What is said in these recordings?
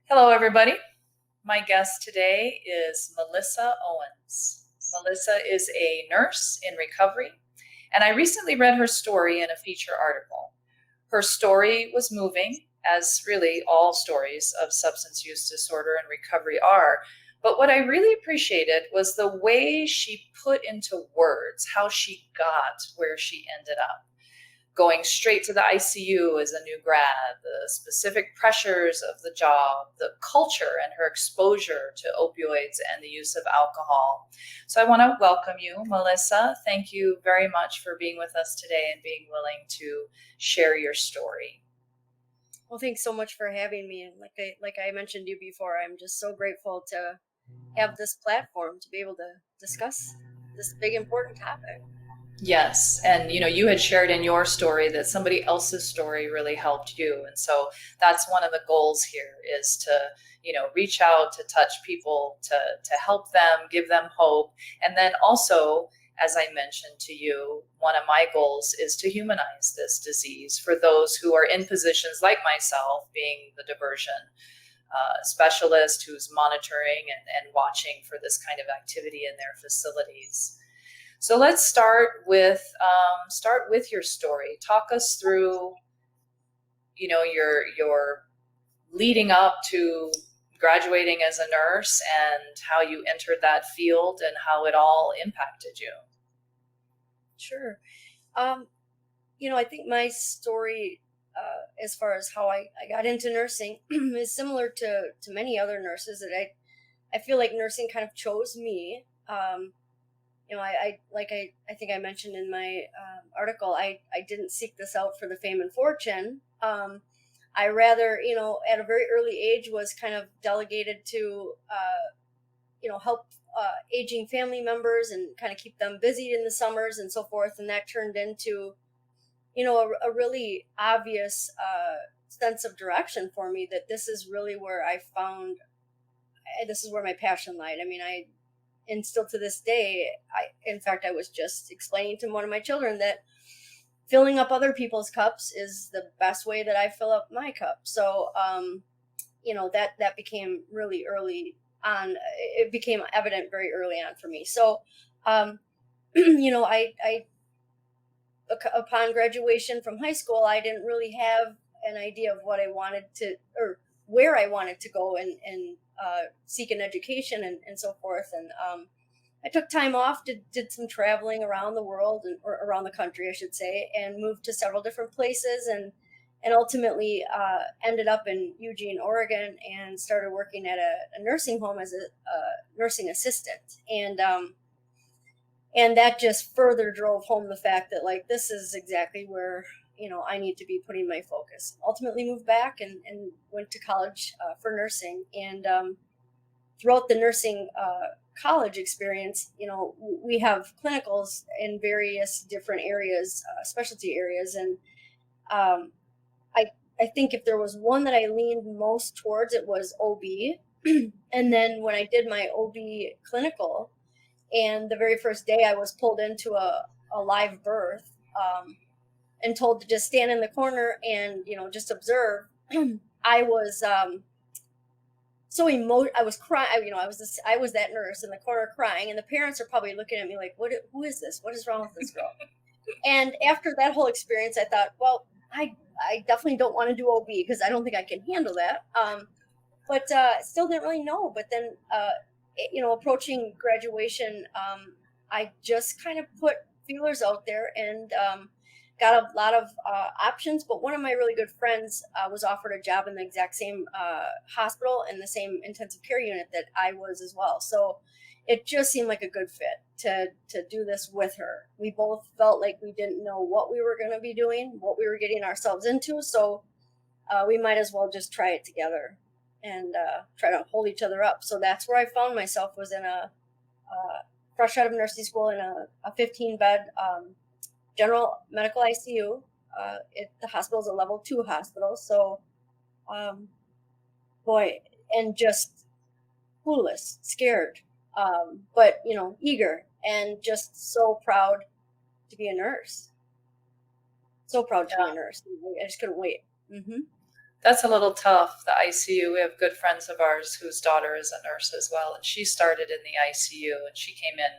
Hello, everybody. My guest today is Melissa Owens. Melissa is a nurse in recovery, and I recently read her story in a feature article. Her story was moving, as really all stories of substance use disorder and recovery are. But what I really appreciated was the way she put into words how she got where she ended up, going straight to the ICU as a new grad, the specific pressures of the job, the culture and her exposure to opioids and the use of alcohol. So I want to welcome you, Melissa. Thank you very much for being with us today and being willing to share your story. Well, thanks so much for having me. And like I mentioned to you before, I'm just so grateful to have this platform to be able to discuss this big important topic. Yes. And you had shared in your story that somebody else's story really helped you. And so that's one of the goals here is to, reach out, to touch people, to help them, give them hope. And then also, as I mentioned to you, one of my goals is to humanize this disease for those who are in positions like myself, being the diversion specialist who's monitoring and watching for this kind of activity in their facilities. So let's start with your story. Talk us through, your leading up to graduating as a nurse and how you entered that field and how it all impacted you. Sure. Um, I think my story, as far as how I got into nursing, is similar to many other nurses that I feel like nursing kind of chose me. I think I mentioned in my article, I didn't seek this out for the fame and fortune. I rather, at a very early age was kind of delegated to, help aging family members and kind of keep them busy in the summers and so forth. And that turned into, a really obvious sense of direction for me that this is really where I found, this is where my passion lied. I mean, and still to this day, in fact, I was just explaining to one of my children that filling up other people's cups is the best way that I fill up my cup. So, that became really early on. It became evident very early on for me. So, um, I upon graduation from high school, I didn't really have an idea of what I wanted to or where I wanted to go and seek an education and so forth. And I took time off, did some traveling around the world or around the country, I should say, and moved to several different places and ultimately ended up in Eugene, Oregon, and started working at a nursing home as a nursing assistant. And that just further drove home the fact that like this is exactly where I need to be putting my focus. Ultimately moved back and went to college for nursing. And throughout the nursing college experience, we have clinicals in various different areas, specialty areas. And um, I, I think if there was one that I leaned most towards, it was OB. And then when I did my OB clinical, and the very first day I was pulled into a live birth, and told to just stand in the corner and just observe. I was I was crying. I was that nurse in the corner crying, and the parents are probably looking at me like, who is this? What is wrong with this girl? And after that whole experience, I thought, well, I definitely don't want to do OB because I don't think I can handle that. But still didn't really know. But then approaching graduation, I just kind of put feelers out there and got a lot of options. But one of my really good friends was offered a job in the exact same hospital and the same intensive care unit that I was as well. So it just seemed like a good fit to do this with her. We both felt like we didn't know what we were going to be doing, what we were getting ourselves into. So we might as well just try it together and try to hold each other up. So that's where I found myself, was in a fresh out of nursing school in a 15-bed general medical ICU. The hospital is a level 2 hospital. So, boy, and just clueless, scared, but, eager and just so proud to be a nurse. So proud to be a Yeah, nurse. I just couldn't wait. Hmm. That's a little tough. The ICU, we have good friends of ours whose daughter is a nurse as well, and she started in the ICU, and she came in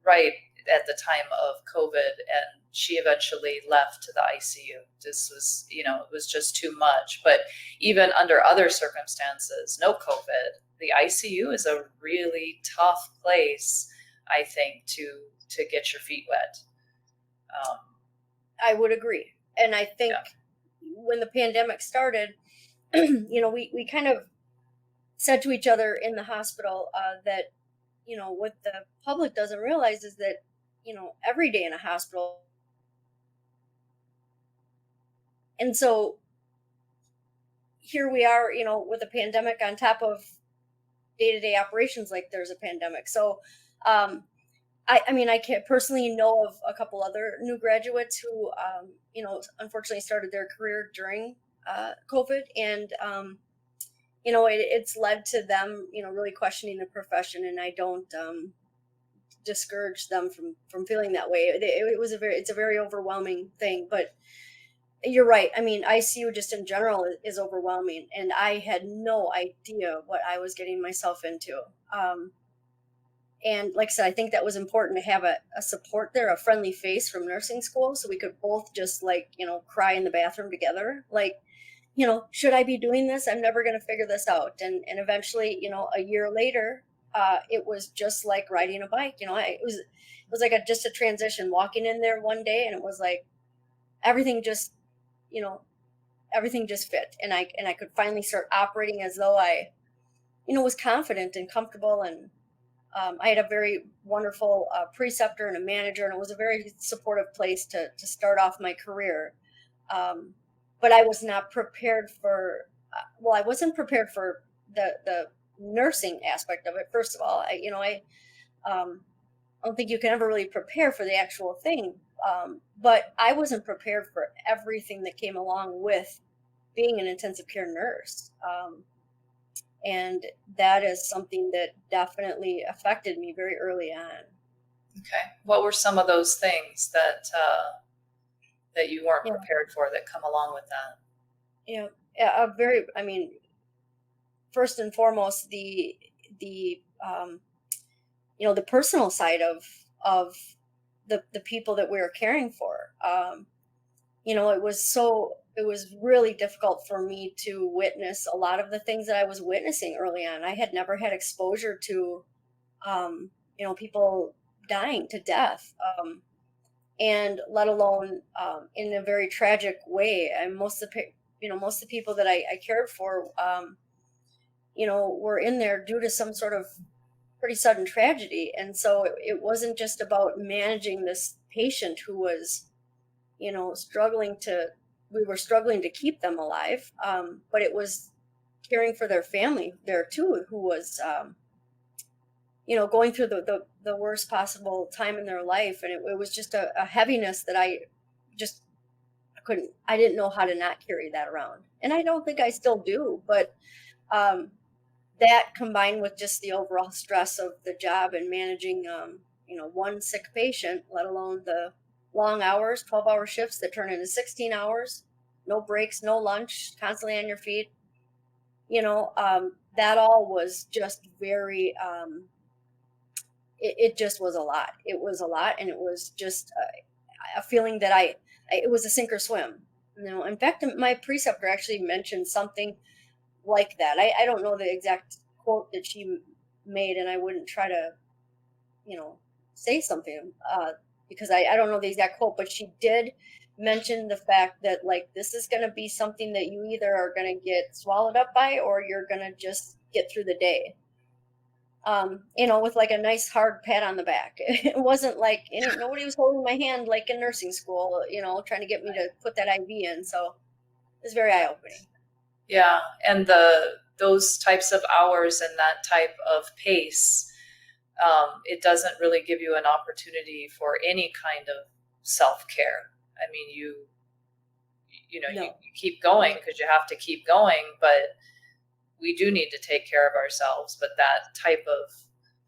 right at the time of COVID, and she eventually left the ICU. This was, it was just too much. But even under other circumstances, no COVID, the ICU is a really tough place, I think, to get your feet wet. I would agree. And I think when the pandemic started, we kind of said to each other in the hospital that, what the public doesn't realize is that, every day in a hospital. And so here we are, with a pandemic on top of day-to-day operations, like there's a pandemic. So, I can personally know of a couple other new graduates who, unfortunately started their career during COVID, and it's led to them, really questioning the profession. And I don't discourage them from feeling that way. It's a very overwhelming thing. But you're right. I mean, ICU just in general is overwhelming, and I had no idea what I was getting myself into. And like I said, I think that was important to have a support there, a friendly face from nursing school, so we could both just cry in the bathroom together. Should I be doing this? I'm never going to figure this out. And eventually, a year later, it was just like riding a bike. It was like just a transition, walking in there one day, and it was like everything just, everything just fit. And I could finally start operating as though I, was confident and comfortable. And I had a very wonderful preceptor and a manager, and it was a very supportive place to start off my career. But I was not prepared for, I wasn't prepared for the nursing aspect of it. First of all, I don't think you can ever really prepare for the actual thing. But I wasn't prepared for everything that came along with being an intensive care nurse. And that is something that definitely affected me very early on. Okay. What were some of those things that you weren't prepared for that come along with that? First and foremost, the personal side of the people that we were caring for. It was really difficult for me to witness a lot of the things that I was witnessing early on. I had never had exposure to, people dying to death, and let alone in a very tragic way. And most of the people that I cared for, were in there due to some sort of pretty sudden tragedy. And so it wasn't just about managing this patient who was, we were struggling to keep them alive. But it was caring for their family there too, who was, going through the worst possible time in their life. And it was just a heaviness that I didn't know how to not carry that around. And I don't think I still do, but, that combined with just the overall stress of the job and managing, one sick patient, let alone the long hours, 12-hour shifts that turn into 16 hours, no breaks, no lunch, constantly on your feet, that all was just very, it just was a lot. It was a lot. And it was just a feeling that it was a sink or swim. In fact, my preceptor actually mentioned something like that. I don't know the exact quote that she made, and I wouldn't try to, say something because I don't know the exact quote, but she did mention the fact that this is going to be something that you either are going to get swallowed up by, or you're going to just get through the day. With a nice hard pat on the back. It wasn't nobody was holding my hand like in nursing school, trying to get me to put that IV in. So it's very eye-opening. Yeah, and those types of hours and that type of pace, it doesn't really give you an opportunity for any kind of self-care. I mean, you keep going because you have to keep going, but we do need to take care of ourselves. But that type of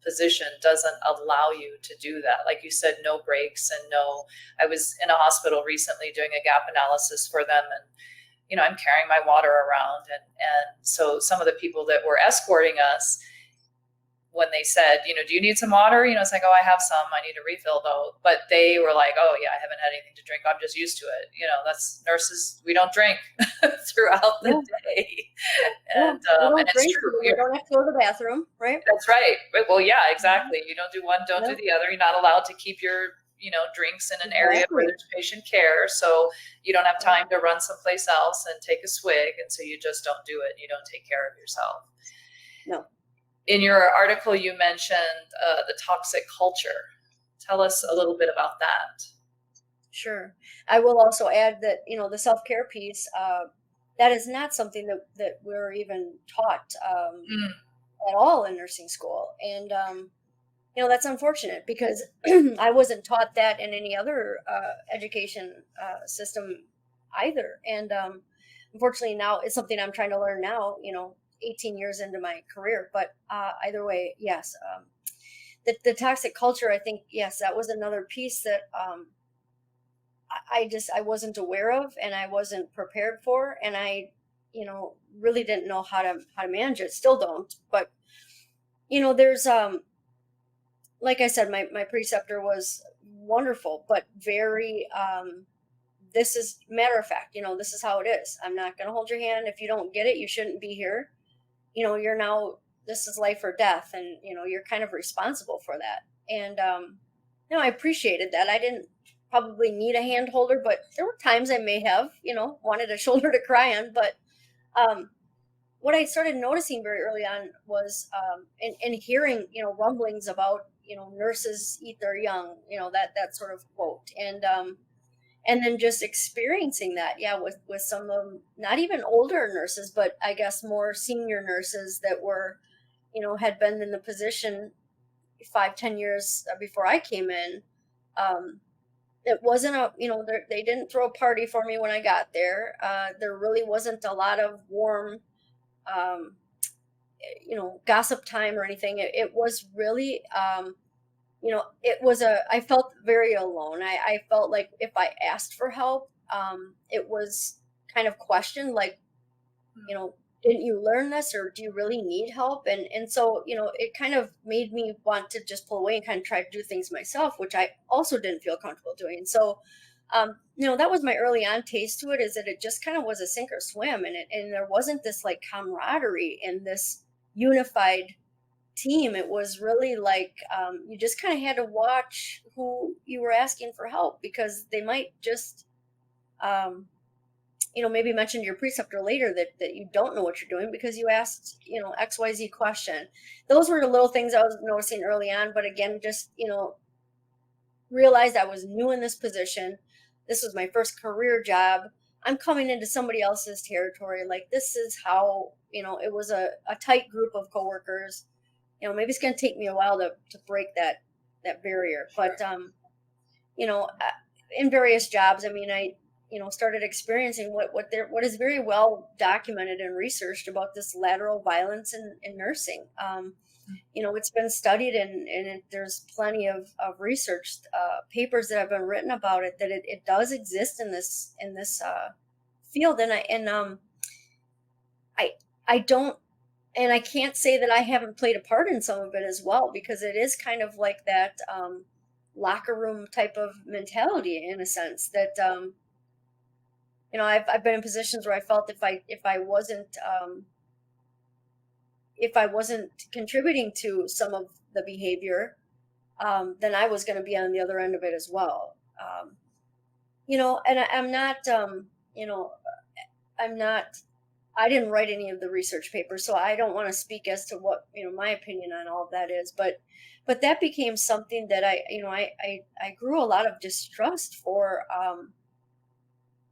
position doesn't allow you to do that. Like you said, no breaks and I was in a hospital recently doing a gap analysis for them, and I'm carrying my water around. And so some of the people that were escorting us, when they said, do you need some water? It's like, oh, I have some, I need a refill though. But they were like, oh yeah, I haven't had anything to drink, I'm just used to it. That's nurses, we don't drink throughout the day. And don't and it's drink, true. you don't have to go to the bathroom, right? That's right. Well, yeah, exactly. You don't do one, don't do the other. You're not allowed to keep your drinks in an area where there's patient care, so you don't have time to run someplace else and take a swig, and so you just don't do it. You don't take care of yourself. No. In your article, you mentioned the toxic culture. Tell us a little bit about that. Sure. I will also add that, the self-care piece, that is not something that we're even taught at all in nursing school. And, that's unfortunate because I wasn't taught that in any other education system either. And unfortunately now it's something I'm trying to learn now, 18 years into my career. But either way, yes, the toxic culture, I think, yes, that was another piece that I wasn't aware of and I wasn't prepared for, and I really didn't know how to manage it. Still don't. But there's like I said, my preceptor was wonderful, but very this is matter of fact, this is how it is. I'm not going to hold your hand. If you don't get it, you shouldn't be here. You're now, this is life or death, and you're kind of responsible for that. And I appreciated that. I didn't probably need a hand holder, but there were times I may have wanted a shoulder to cry on. But what I started noticing very early on was and hearing rumblings about nurses eat their young, that sort of quote. And then just experiencing that, with some of them, not even older nurses, but I guess more senior nurses that were, had been in the position 5-10 years before I came in. It wasn't they didn't throw a party for me when I got there. There really wasn't a lot of warm, gossip time or anything. It was really, I felt very alone. I felt like if I asked for help, it was kind of questioned, like, didn't you learn this, or do you really need help? And so, it kind of made me want to just pull away and kind of try to do things myself, which I also didn't feel comfortable doing. So, that was my early on taste to it, is that it just kind of was a sink or swim, and there wasn't this like camaraderie and this unified team. It was really like you just kind of had to watch who you were asking for help, because they might just maybe mention to your preceptor later that you don't know what you're doing because you asked XYZ question. Those were the little things I was noticing early on. But again, just realized I was new in this position. This was my first career job. I'm coming into somebody else's territory. Like, this is how it was a tight group of coworkers. Maybe it's going to take me a while to break that barrier. But, in various jobs, I mean, I, started experiencing what is very well documented and researched about this lateral violence in nursing. It's been studied, and there's plenty of research papers that have been written about it, that it does exist in this field. And I don't, and I can't say that I haven't played a part in some of it as well, because it is kind of like that locker room type of mentality, in a sense that I've been in positions where I felt if I wasn't contributing to some of the behavior, then I was going to be on the other end of it as well. And I'm not, I didn't write any of the research papers, so I don't want to speak as to what, my opinion on all of that is, but that became something that I grew a lot of distrust for,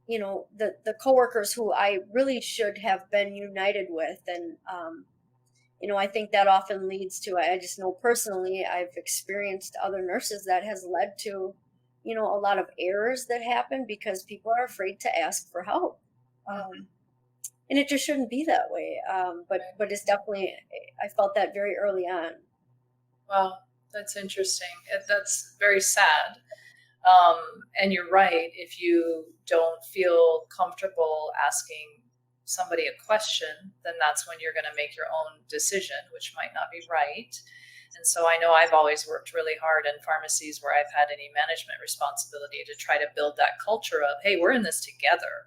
the coworkers who I really should have been united with. And, I think that often leads to, I just know personally, I've experienced other nurses that has led to, a lot of errors that happen because people are afraid to ask for help. And it just shouldn't be that way. But it's definitely, I felt that very early on. Well, that's interesting. That's very sad. And you're right. If you don't feel comfortable asking somebody a question, then that's when you're going to make your own decision, which might not be right. And so I know I've always worked really hard in pharmacies where I've had any management responsibility to try to build that culture of, hey, we're in this together.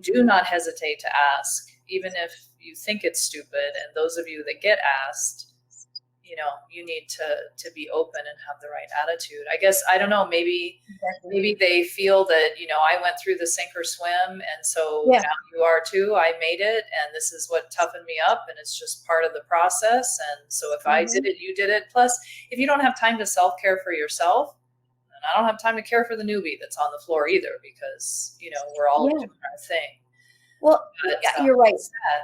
Do not hesitate to ask, even if you think it's stupid. And those of you that get asked, you need to be open and have the right attitude. I guess, I don't know, maybe they feel that, I went through the sink or swim, and so now you are too. I made it, and this is what toughened me up, and it's just part of the process. And so if I did it, you did it. Plus, if you don't have time to self-care for yourself, then I don't have time to care for the newbie that's on the floor either, because, we're all doing our thing. Well, you're right. Sad.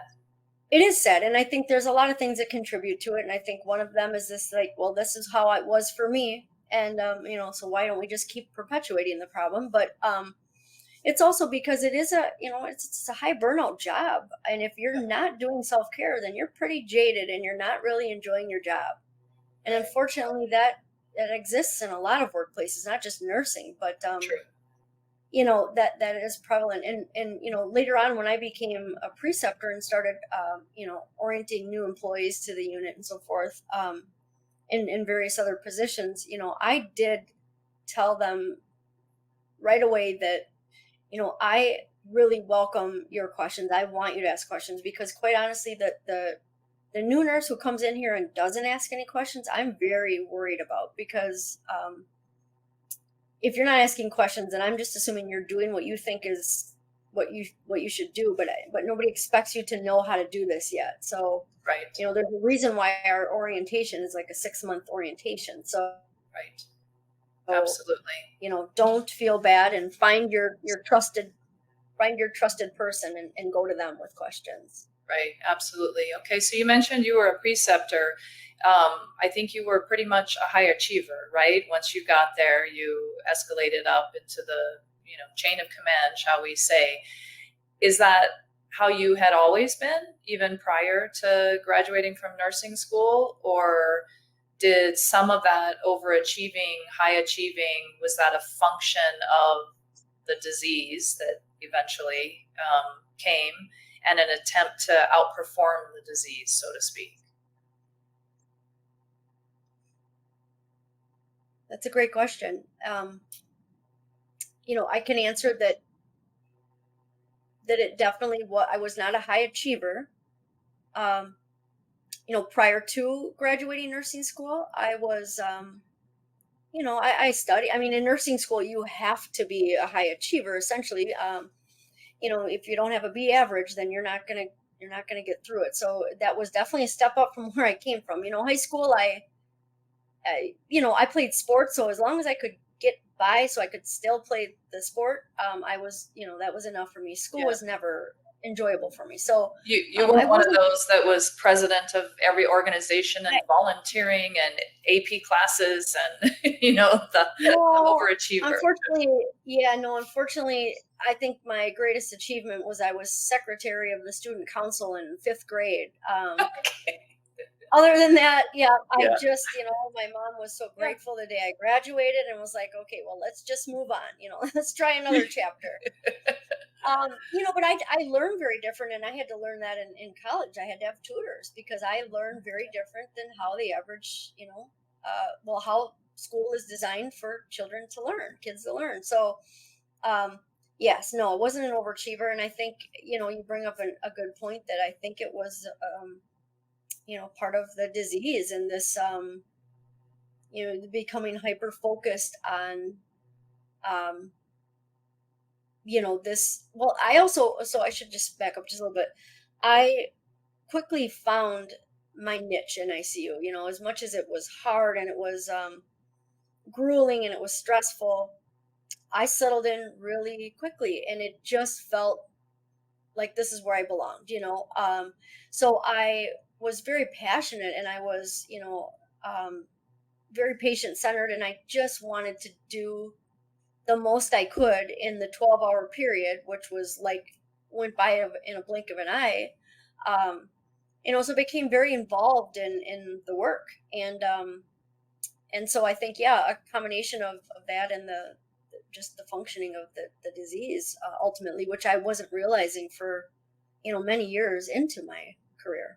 It is sad, and I think there's a lot of things that contribute to it, and I think one of them is this, like, well, this is how it was for me, and so why don't we just keep perpetuating the problem? But it's also because it is it's a high burnout job, and if you're not doing self-care, then you're pretty jaded and you're not really enjoying your job. And unfortunately, that exists in a lot of workplaces, not just nursing, but True. that is prevalent. And later on, when I became a preceptor and started orienting new employees to the unit and so forth, in various other positions, I did tell them right away that I really welcome your questions. I want you to ask questions, because quite honestly, the new nurse who comes in here and doesn't ask any questions, I'm very worried about, because if you're not asking questions, then I'm just assuming you're doing what you think is what you should do, but nobody expects you to know how to do this yet. So right. There's a reason why our orientation is like a 6-month orientation. So right. Absolutely. Don't feel bad, and find your trusted person and go to them with questions. Right. Absolutely. Okay. So you mentioned you were a preceptor. I think you were pretty much a high achiever, right? Once you got there, you escalated up into the, chain of command, shall we say. Is that how you had always been, even prior to graduating from nursing school? Or did some of that overachieving, high achieving, was that a function of the disease that eventually came, and an attempt to outperform the disease, so to speak? That's a great question. I can answer that it definitely I was not a high achiever. Prior to graduating nursing school, I was, I studied. I mean, in nursing school, you have to be a high achiever, essentially. If you don't have a B average, then you're not gonna get through it. So that was definitely a step up from where I came from. High school, I played sports, so as long as I could get by, so I could still play the sport, I was, that was enough for me. School was never enjoyable for me. So you were one of those that was president of every organization and volunteering and AP classes and the overachiever. Unfortunately, I think my greatest achievement was I was secretary of the student council in 5th grade. Okay. Other than that, I just, my mom was so grateful the day I graduated and was like, okay, well, let's just move on. Let's try another chapter. But I learned very different, and I had to learn that in college. I had to have tutors, because I learned very different than how the average, how school is designed for kids to learn. So, yes, no, it wasn't an overachiever. And I think, you bring up a good point, that I think it was, part of the disease, and this, becoming hyper focused on, this. Well, so I should just back up just a little bit. I quickly found my niche in ICU. As much as it was hard and it was grueling and it was stressful, I settled in really quickly, and it just felt like this is where I belonged. So I was very passionate, and I was, very patient-centered, and I just wanted to do the most I could in the 12-hour period, which was went by in a blink of an eye. So I became very involved in the work, and And so I think, yeah, a combination of that and just the functioning of the disease, ultimately, which I wasn't realizing for, many years into my career.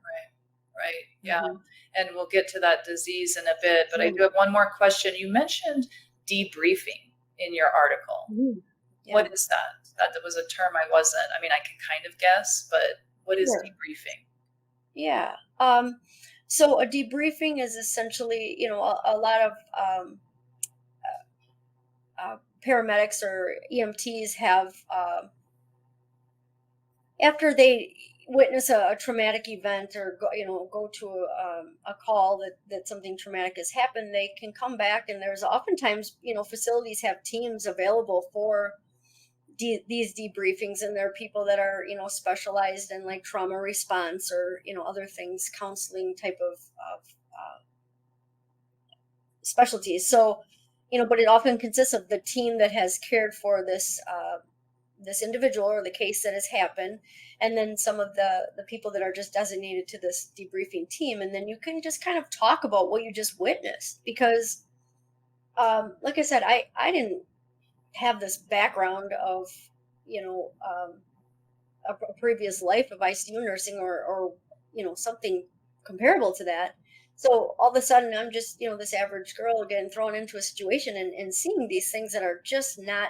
Right. Yeah. Hmm. And we'll get to that disease in a bit, but I Yeah. do have one more question. You mentioned debriefing in your article. Mhm. Yeah. What is that? That was a term I wasn't, I mean, I can kind of guess, but what is Sure. debriefing? Yeah. So a debriefing is essentially, a lot of paramedics or EMTs have, after they witness a traumatic event or go to a call that something traumatic has happened, they can come back, and there's oftentimes, facilities have teams available for these debriefings, and there are people that are, specialized in like trauma response or, other things, counseling type of specialties. So, but it often consists of the team that has cared for this individual or the case that has happened, and then some of the people that are just designated to this debriefing team, and then you can just kind of talk about what you just witnessed, because like I said, I didn't have this background of, you know um, a previous life of ICU nursing, or something comparable to that. So all of a sudden, I'm just, this average girl getting thrown into a situation, and seeing these things that are just not.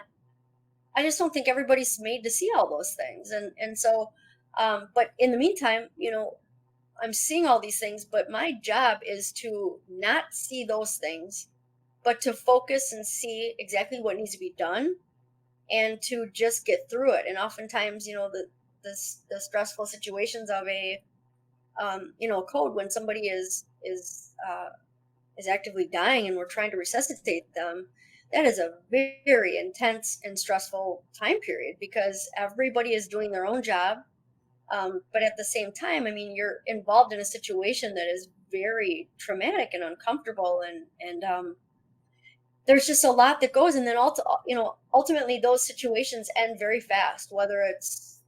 I just don't think everybody's made to see all those things, and so, but in the meantime, I'm seeing all these things, but my job is to not see those things, but to focus and see exactly what needs to be done, and to just get through it. And oftentimes, the stressful situations of a code, when somebody is actively dying and we're trying to resuscitate them, that is a very intense and stressful time period, because everybody is doing their own job. But at the same time, I mean, you're involved in a situation that is very traumatic and uncomfortable, and there's just a lot that goes. And then ultimately those situations end very fast, whether it's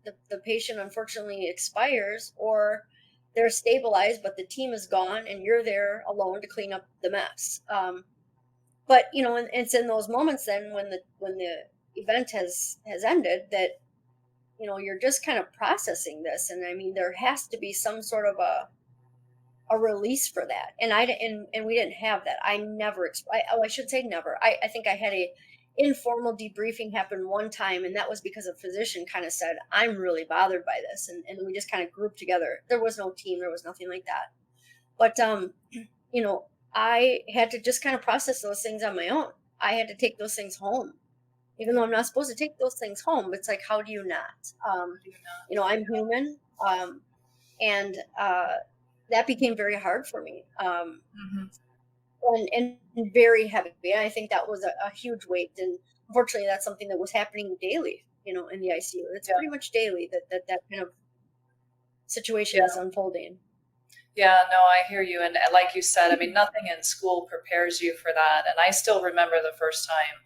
the patient unfortunately expires, or they're stabilized but the team is gone and you're there alone to clean up the mess. But and it's in those moments then, when the event has ended, that you're just kind of processing this. And I mean, there has to be some sort of a release for that. And and we didn't have that. I never I should say never. I think I had a informal debriefing happen one time, and that was because a physician kind of said, I'm really bothered by this, and we just kind of grouped together. There was no team, there was nothing like that. But you know I had to just kind of process those things on my own. I had to take those things home, even though I'm not supposed to take those things home. It's like, how do you not? Do you not? I'm human. And that became very hard for me, Mhm. and very heavy. And I think that was a huge weight. And unfortunately, that's something that was happening daily, in the ICU. It's Yeah. pretty much daily that kind of situation is Yeah. unfolding. Yeah, no, I hear you. And like you said, I mean, nothing in school prepares you for that. And I still remember the first time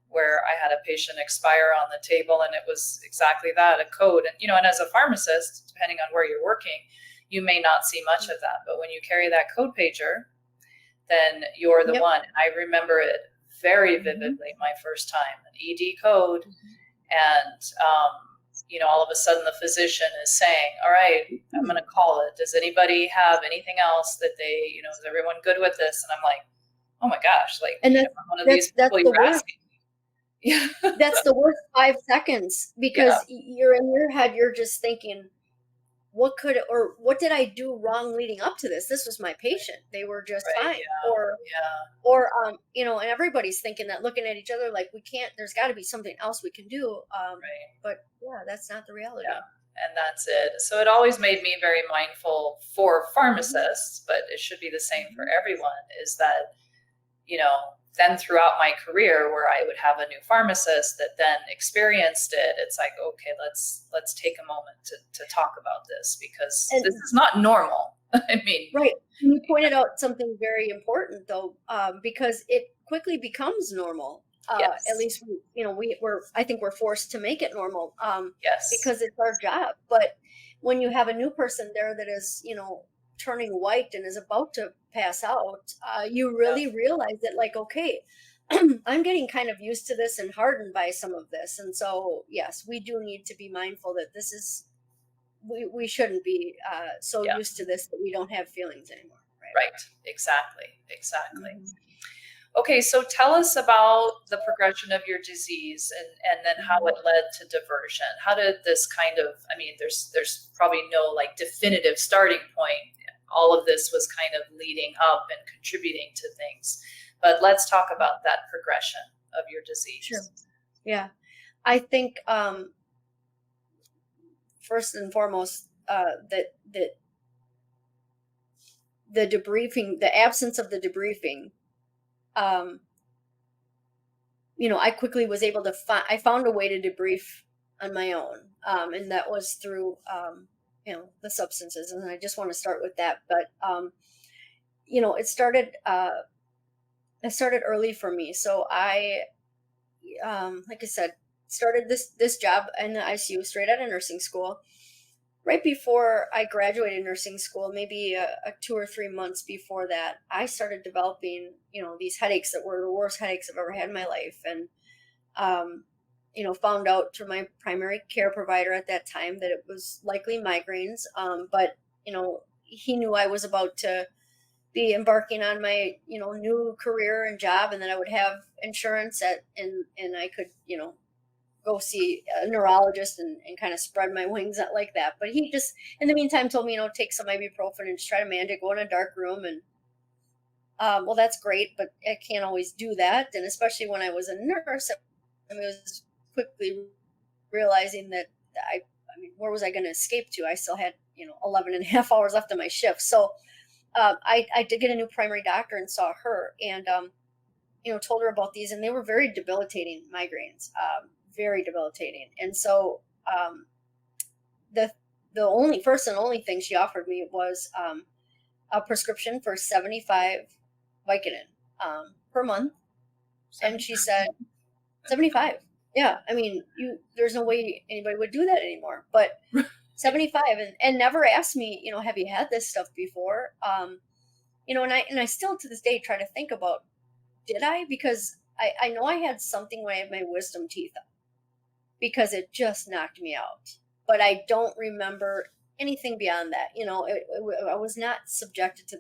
where I had a patient expire on the table, and it was exactly that, a code. And, and as a pharmacist, depending on where you're working, you may not see much of that. But when you carry that code pager, then you're the Yep. one. And I remember it very Hmm. vividly my first time, an ED code. And all of a sudden the physician is saying, all right, I'm going to call it, does anybody have anything else that they, is everyone good with this? And I'm like, oh my gosh, like, And I'm one of these that's people the you're worst. asking. Yeah. That's the worst 5 seconds, Yeah. because you're in your head. You're just thinking, what did I do wrong leading up to this? This was my patient. They were just Right. fine. Yeah. Yeah. And everybody's thinking that, looking at each other like, we can't, there's got to be something else we can do. Right. But yeah, that's not the Yeah. reality. And that's it. So it always made me very mindful for Hmm. pharmacists, but it should be the same for Hmm. everyone, is that then throughout my career where I would have a new pharmacist that then experienced it, it's like, okay, let's take a moment to talk about this, because this And is not normal. I mean, right, you pointed out something very important, though, because it quickly becomes normal. At yes, least I think we're forced to make it normal, yes, because it's our job. But when you have a new person there that is, turning white and is about to pass out, you really realize that, like, okay, I'm getting kind of used to this and hardened by some of this. And so, yes, we do need to be mindful that this is, we shouldn't be so Yeah. used to this that we don't have feelings anymore. Right. Exactly. Exactly. Mhm. Okay, so tell us about the progression of your disease and then how it led to diversion. How did this kind of, I mean, there's probably no like definitive starting point. All of this was kind of leading up and contributing to things. But let's talk about that progression of your disease. Sure. Yeah. I think first and foremost, that the debriefing, the absence of the debriefing, um, I quickly was able to I found a way to debrief on my own, and that was through the substances. And I just want to start with that, but it started. It started early for me, so I, like I said, started this job in the ICU straight out of nursing school. Right before I graduated nursing school, maybe a 2 or 3 months before that, I started developing, these headaches that were the worst headaches I've ever had in my life. And, found out through my primary care provider at that time that it was likely migraines. But, he knew I was about to be embarking on my, new career and job, and that I would have insurance and I could, go see a neurologist and kind of spread my wings out like that. But he just, in the meantime, told me, take some ibuprofen and just try to manage it, go in a dark room. And, well, that's great, but I can't always do that. And especially when I was a nurse, I was quickly realizing that I mean, where was I going to escape to? I still had, 11 and a half hours left of my shift. So I did get a new primary doctor and saw her and, told her about these, and they were very debilitating migraines. Very debilitating. And so the only first and only thing she offered me was a prescription for 75 Vicodin per month. And she said 75. Yeah, I mean, there's no way anybody would do that anymore. But 75, and never asked me, have you had this stuff before? And I still to this day try to think about, did I? Because I know I had something when I had my wisdom teeth up, because it just knocked me out. But I don't remember anything beyond that. I was not subjected to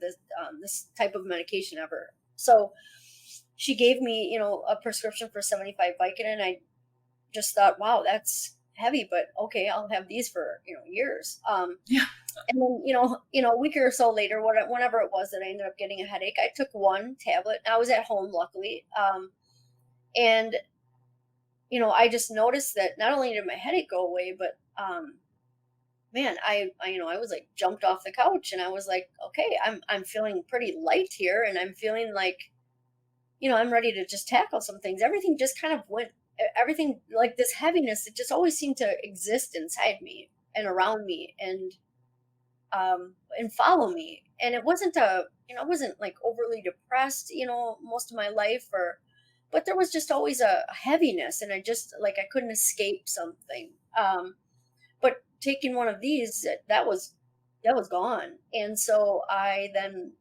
this type of medication ever. So she gave me, a prescription for 75 Vicodin. I just thought, wow, that's heavy, but okay, I'll have these for, years. Yeah. And then, a week or so later, whenever it was that I ended up getting a headache, I took one tablet. I was at home, luckily. And I just noticed that not only did my headache go away, but man, I was like jumped off the couch, and I was like, okay, I'm feeling pretty light here, and I'm feeling like, I'm ready to just tackle some things. Everything just kind of went, everything like this heaviness, it just always seemed to exist inside me and around me and follow me. And it wasn't I wasn't like overly depressed, most of my life, but there was just always a heaviness, and I just like, I couldn't escape something. But taking one of these, that was gone. And so I then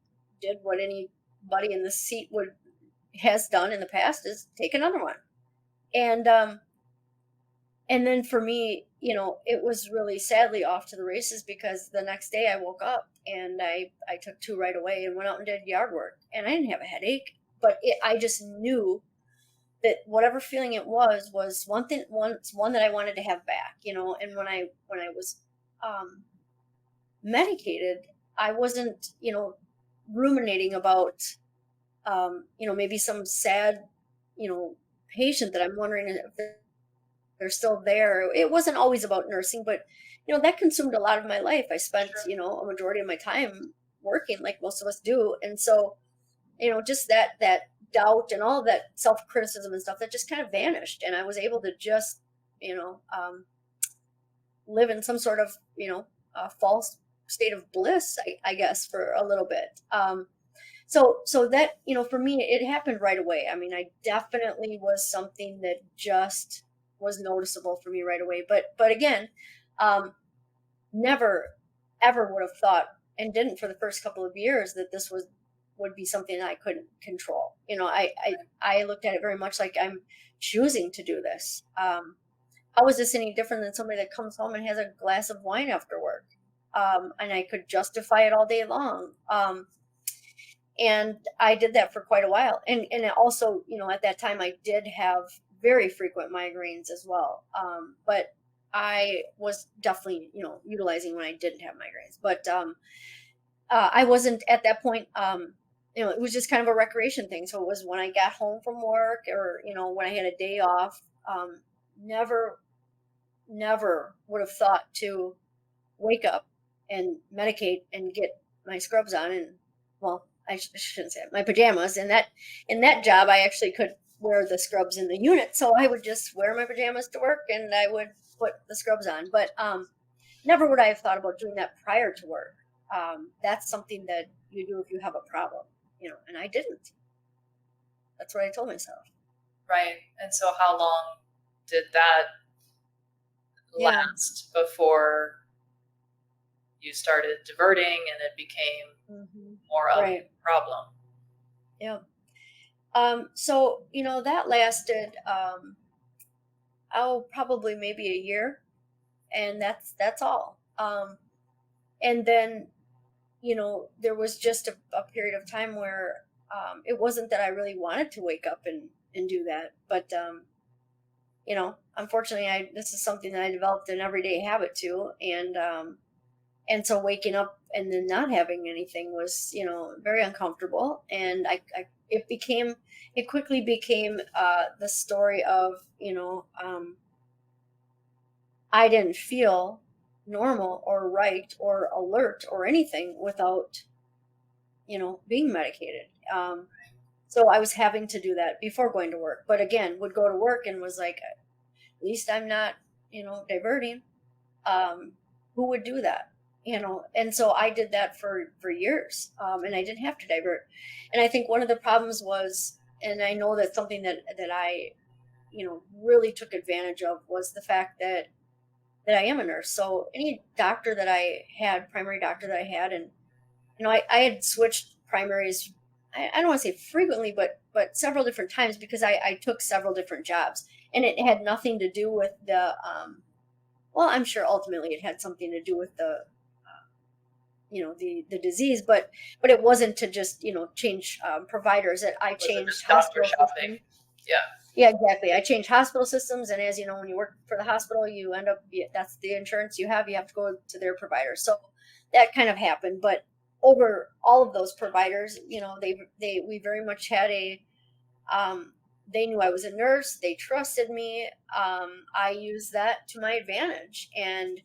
did what anybody in the seat has done in the past, is take another one. And then for me, it was really sadly off to the races, because the next day I woke up and I took two right away and went out and did yard work, and I didn't have a headache, but I just knew that whatever feeling it was one that I wanted to have back, and when I was medicated, I wasn't, ruminating about, maybe some sad, patient that I'm wondering if they're still there. It wasn't always about nursing, but that consumed a lot of my life. I spent, a majority of my time working, like most of us do. And so, just that doubt and all of that self-criticism and stuff, that just kind of vanished. And I was able to just, live in some sort of, false state of bliss, I guess, for a little bit. So that, for me, it happened right away. I mean, I definitely was something that just was noticeable for me right away. But again, never ever would have thought and didn't for the first couple of years, that this would be something that I couldn't control. I looked at it very much like I'm choosing to do this. How is this any different than somebody that comes home and has a glass of wine after work? And I could justify it all day long. And I did that for quite a while. And it also, at that time I did have very frequent migraines as well. But I was definitely, utilizing when I didn't have migraines. But I wasn't at that point. It was just kind of a recreation thing. So it was when I got home from work, or when I had a day off. Never would have thought to wake up and medicate and get my scrubs on, and, well, I shouldn't say it, my pajamas. And in that job, I actually could wear the scrubs in the unit, so I would just wear my pajamas to work, and I would put the scrubs on. But never would I have thought about doing that prior to work. That's something that you do if you have a problem, and I didn't. That's what I told myself. Right. And so how long did that last before you started diverting and it became more of a problem? Yeah. So, that lasted, probably maybe a year, and that's all. And then, there was just a period of time where, it wasn't that I really wanted to wake up and do that, but, unfortunately this is something that I developed an everyday habit to. And so waking up and then not having anything was, very uncomfortable. And it quickly became the story of, I didn't feel normal or right or alert or anything without, being medicated. So I was having to do that before going to work. But again, would go to work and was like, at least I'm not, diverting. Who would do that? And so I did that for years, and I didn't have to divert. And I think one of the problems was, and I know that's something that I, really took advantage of, was the fact that I am a nurse. So any doctor that I had, primary doctor that I had, and, I had switched primaries, I don't want to say frequently, but several different times, because I took several different jobs, and it had nothing to do with the, well, I'm sure ultimately it had something to do with the, the disease, but it wasn't to just, change providers. That I changed hospital systems. Yeah, exactly. I changed hospital systems, and as you know, when you work for the hospital, you end up, that's the insurance you have to go to their provider. So that kind of happened. But over all of those providers, we very much had a, they knew I was a nurse. They trusted me. I used that to my advantage. And,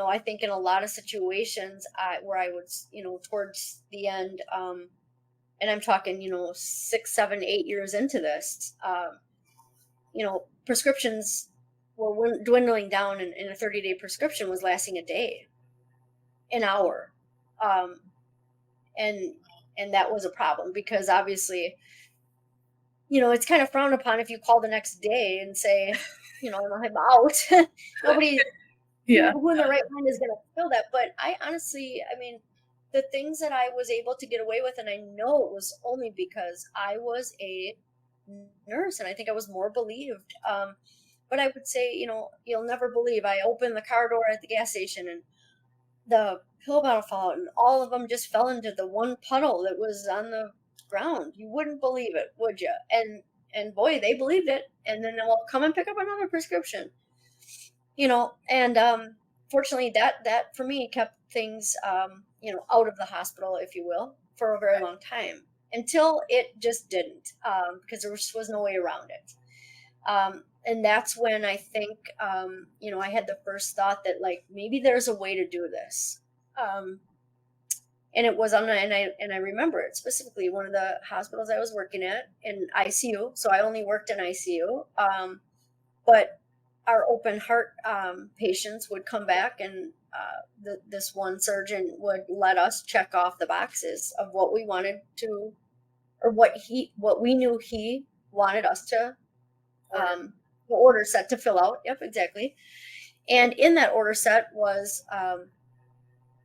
I think in a lot of situations where I was, towards the end, and I'm talking, 6, 7, 8 years into this, prescriptions were dwindling down, and a 30-day prescription was lasting a day, an hour. And that was a problem, because obviously, it's kind of frowned upon if you call the next day and say, I'm out. Nobody, who in their right mind is going to fill that. But I honestly, the things that I was able to get away with, and I know it was only because I was a nurse, and I think I was more believed. But I would say, you'll never believe, I opened the car door at the gas station, and the pill bottle fell out, and all of them just fell into the one puddle that was on the ground. You wouldn't believe it, would you? And boy, they believed it. And then they'll come and pick up another prescription. And fortunately, that for me kept things, out of the hospital, if you will, for a very long time, until it just didn't, because there was no way around it. And that's when I think, I had the first thought that, like, maybe there's a way to do this. And it was and I remember it specifically, one of the hospitals I was working at in ICU. So I only worked in ICU. But our open heart patients would come back, and this one surgeon would let us check off the boxes of what we wanted to, or what we knew he wanted us to, the order set to fill out. Yep, exactly. And in that order set was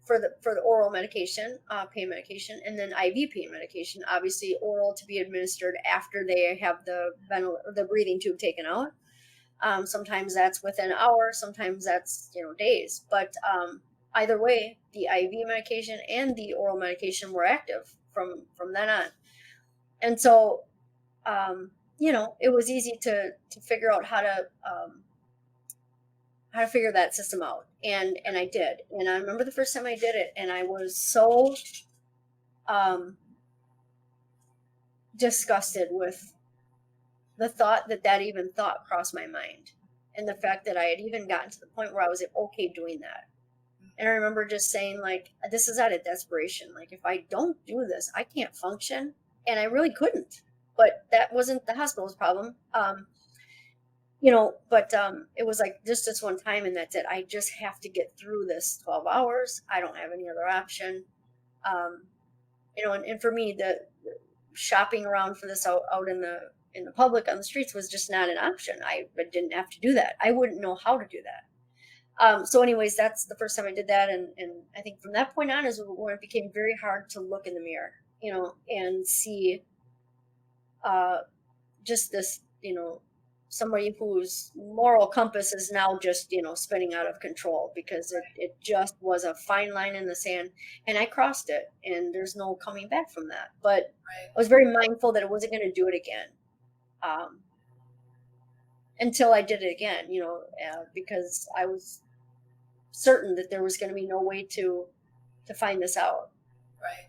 for the oral medication, pain medication, and then IV pain medication. Obviously, oral to be administered after they have the breathing tube taken out. Sometimes that's within hours, sometimes that's days. But either way, the IV medication and the oral medication were active from then on. And so it was easy to figure out how to figure that system out, and I did. And I remember the first time I did it, and I was so disgusted with the thought that even thought crossed my mind, and the fact that I had even gotten to the point where I was okay doing that. And I remember just saying, like, this is out of desperation. Like, if I don't do this, I can't function. And I really couldn't. But that wasn't the hospital's problem. But it was like just this one time, and that's it. I just have to get through this 12 hours. I don't have any other option. And for me, the shopping around for this out in the public on the streets was just not an option. I didn't have to do that. I wouldn't know how to do that. So anyways, that's the first time I did that. And I think from that point on is when it became very hard to look in the mirror, and see just this, somebody whose moral compass is now just, spinning out of control, because it just was a fine line in the sand, and I crossed it, and there's no coming back from that. But I was very mindful that I wasn't going to do it again. Until I did it again, because I was certain that there was going to be no way to find this out. Right.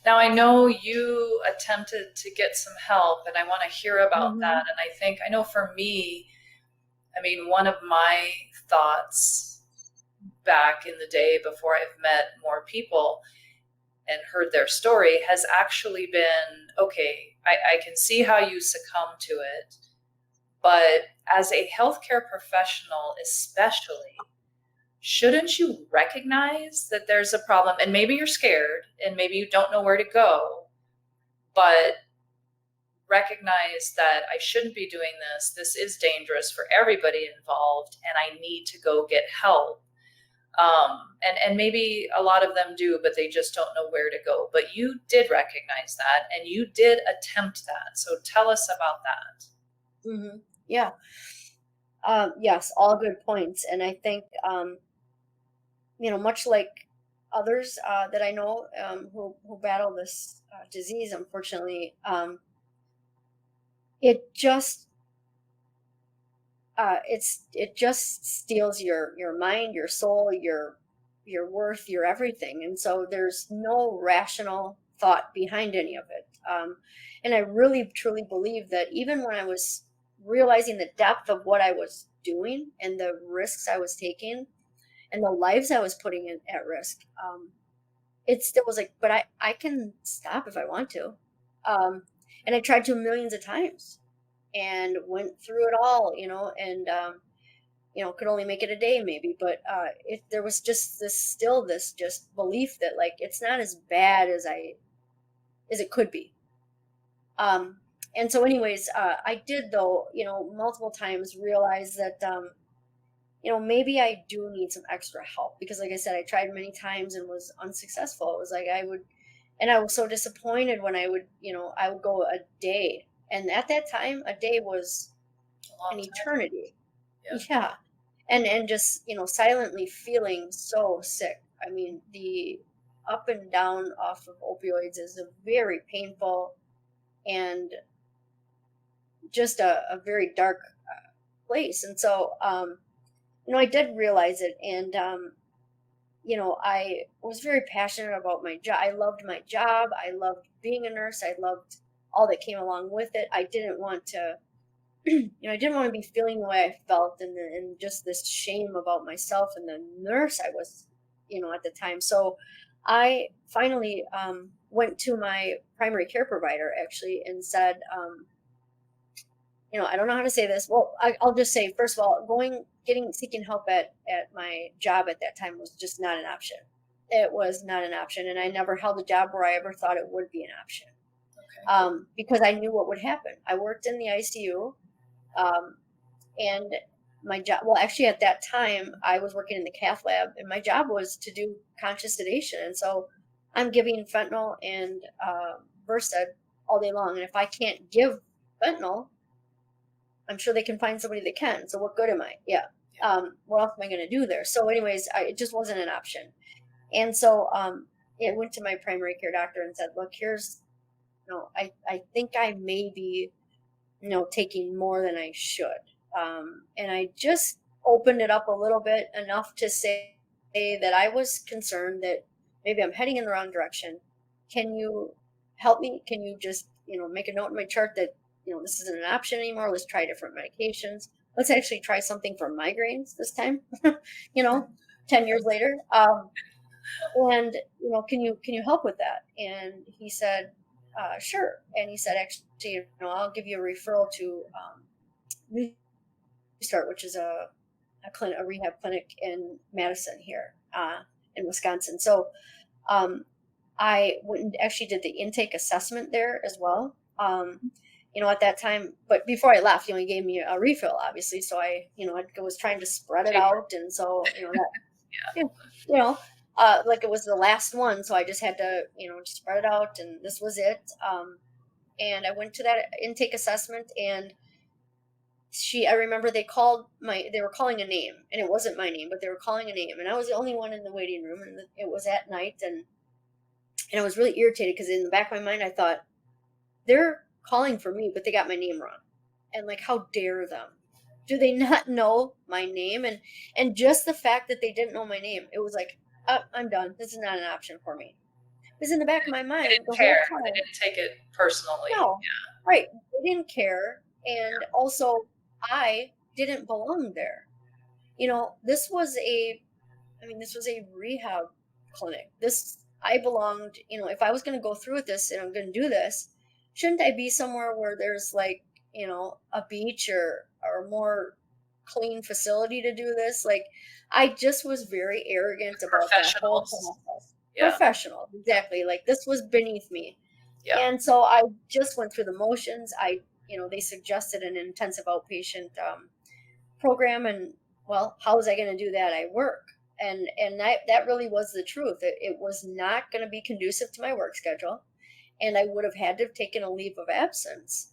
Now, I know you attempted to get some help, and I want to hear about that. And I know for me, one of my thoughts back in the day before I've met more people and heard their story has actually been, okay, I can see how you succumb to it, but as a healthcare professional especially, shouldn't you recognize that there's a problem? And maybe you're scared and maybe you don't know where to go, but recognize that I shouldn't be doing this. This is dangerous for everybody involved, and I need to go get help. And maybe a lot of them do, but they just don't know where to go. But you did recognize that, and you did attempt that. So tell us about that. Yeah. Yes, all good points. And I think, much like others that I know who battle this disease, unfortunately, it just steals your mind, your soul, your worth, your everything. And so there's no rational thought behind any of it. And I really truly believe that even when I was realizing the depth of what I was doing and the risks I was taking and the lives I was putting at risk, it still was like, but I can stop if I want to. And I tried to millions of times and went through it all, and could only make it a day maybe, but there was just this just belief that, like, it's not as bad as it could be. And so anyways, I did, though, multiple times realize that, maybe I do need some extra help, because like I said, I tried many times and was unsuccessful. It was like I was so disappointed when I would go a day. And at that time, a day was an eternity. Yeah. And just, silently feeling so sick. I mean, the up and down off of opioids is a very painful and just a very dark place. And so, I did realize it. And, I was very passionate about my job. I loved my job. I loved being a nurse. I loved all that came along with it. I didn't want to, I didn't want to be feeling the way I felt, and just this shame about myself and the nurse I was, at the time. So I finally went to my primary care provider, actually, and said, I don't know how to say this. Well, I'll just say, first of all, seeking help at my job at that time was just not an option. It was not an option. And I never held a job where I ever thought it would be an option. Because I knew what would happen. I worked in the ICU, and my job, well, actually at that time I was working in the cath lab, and my job was to do conscious sedation. And so I'm giving fentanyl and Versed all day long. And if I can't give fentanyl, I'm sure they can find somebody that can. So what good am I? Yeah. What else am I going to do there? So anyways, it just wasn't an option. And so it went to my primary care doctor and said, look, here's, I think I may be, taking more than I should. And I just opened it up a little bit, enough to say that I was concerned that maybe I'm heading in the wrong direction. Can you help me? Can you just, make a note in my chart that, this isn't an option anymore. Let's try different medications. Let's actually try something for migraines this time, 10 years later. And, can you help with that? And he said, sure. And he said, actually, I'll give you a referral to Start, which is a rehab clinic in Madison here in Wisconsin. So I went and actually did the intake assessment there as well. At that time, but before I left, he gave me a refill, obviously. So I was trying to spread it out, and so that, like it was the last one, so I just had to, just spread it out, and this was it. And I went to that intake assessment, and I remember they were calling a name, and it wasn't my name, but they were calling a name, and I was the only one in the waiting room, and it was at night, and I was really irritated because in the back of my mind, I thought, they're calling for me, but they got my name wrong. And like, how dare them? Do they not know my name? And just the fact that they didn't know my name, it was like, I'm done. This is not an option for me. Because in the back of my mind, they didn't care. They didn't take it personally. No, yeah. Right. They didn't care. And also, I didn't belong there. This was a rehab clinic. I belonged, if I was going to go through with this and I'm going to do this, shouldn't I be somewhere where there's like, a beach or a more clean facility to do this? Like, I just was very arrogant about that whole process. Yeah. Professional, exactly. Like, this was beneath me. Yeah. And so I just went through the motions. They suggested an intensive outpatient program, and well, how was I going to do that? I work. And that really was the truth. It was not going to be conducive to my work schedule, and I would have had to have taken a leave of absence.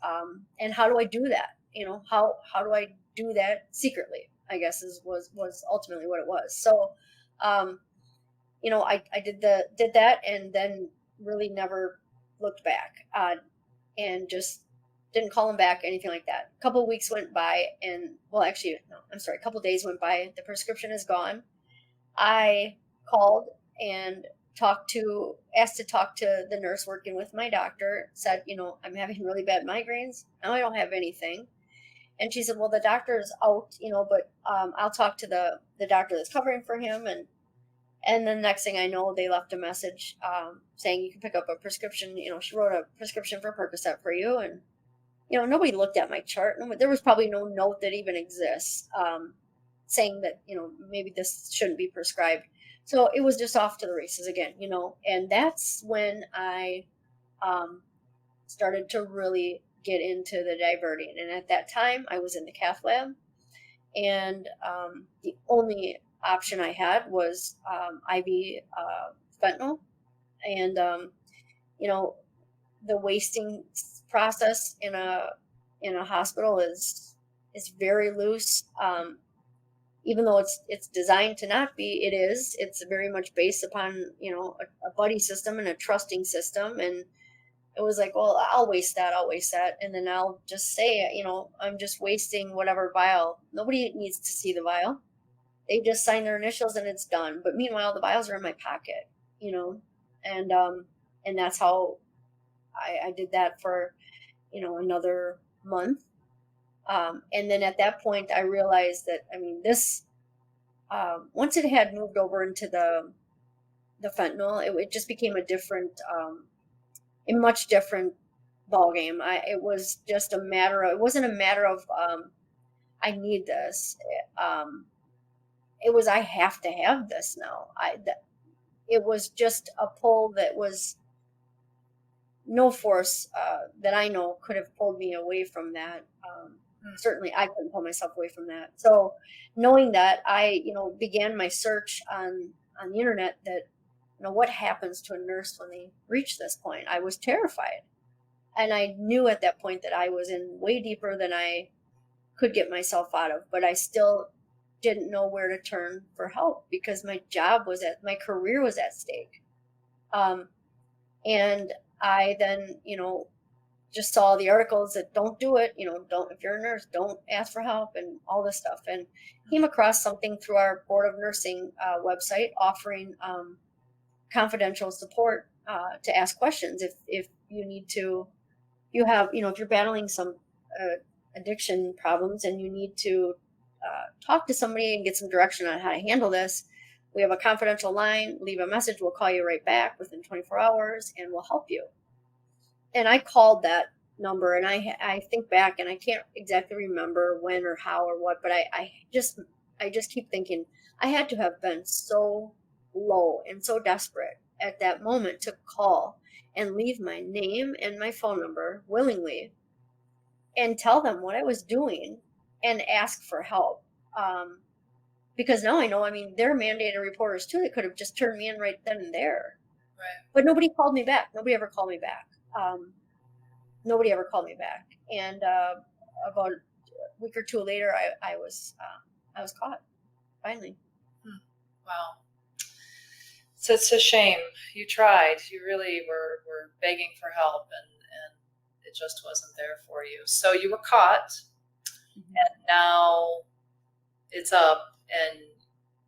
And how do I do that? How do I do that secretly, I guess was ultimately what it was. So, I did that, and then really never looked back, and just didn't call him back, anything like that. A couple of weeks went by, and a couple of days went by. The prescription is gone. I called and asked to talk to the nurse working with my doctor, said, I'm having really bad migraines. Now I don't have anything. And she said, well, the doctor is out, but I'll talk to the doctor that's covering for him. And then next thing I know, they left a message saying you can pick up a prescription. She wrote a prescription for Percocet for you. And, nobody looked at my chart. There was probably no note that even exists saying that, maybe this shouldn't be prescribed. So it was just off to the races again, and that's when I started to really get into the diverting. And at that time, I was in the cath lab, and the only option I had was IV fentanyl. And, the wasting process in a hospital is very loose. Even though it's designed to not be, it's very much based upon, a buddy system and a trusting system. And it was like, well, I'll waste that. And then I'll just say, I'm just wasting whatever vial. Nobody needs to see the vial. They just sign their initials and it's done. But meanwhile, the vials are in my pocket, and that's how I did that for, another month. And then at that point, I realized that, this, once it had moved over into the fentanyl, it just became a much different ballgame. It was just it wasn't a matter of, I need this. It was, I have to have this now. It was just a pull that was no force that I know could have pulled me away from that. certainly I couldn't pull myself away from that. So knowing that, I, began my search on the internet that, what happens to a nurse when they reach this point. I was terrified. And I knew at that point that I was in way deeper than I could get myself out of, but I still didn't know where to turn for help because my career was at stake. And I then, just saw the articles that don't do it, don't, if you're a nurse, don't ask for help and all this stuff. And came across something through our Board of Nursing website offering confidential support to ask questions if you need to, if you're battling some addiction problems and you need to talk to somebody and get some direction on how to handle this. We have a confidential line. Leave a message. We'll call you right back within 24 hours and we'll help you. And I called that number, and I think back, and I can't exactly remember when or how or what, but I just keep thinking I had to have been so low and so desperate at that moment to call and leave my name and my phone number willingly and tell them what I was doing and ask for help. Because now I know, they're mandated reporters too. They could have just turned me in right then and there. Right. But nobody called me back. Nobody ever called me back. Nobody ever called me back. And about a week or two later, I was caught finally. Wow. So it's a shame. You tried. You really were begging for help, and it just wasn't there for you. So you were caught, and now it's up, and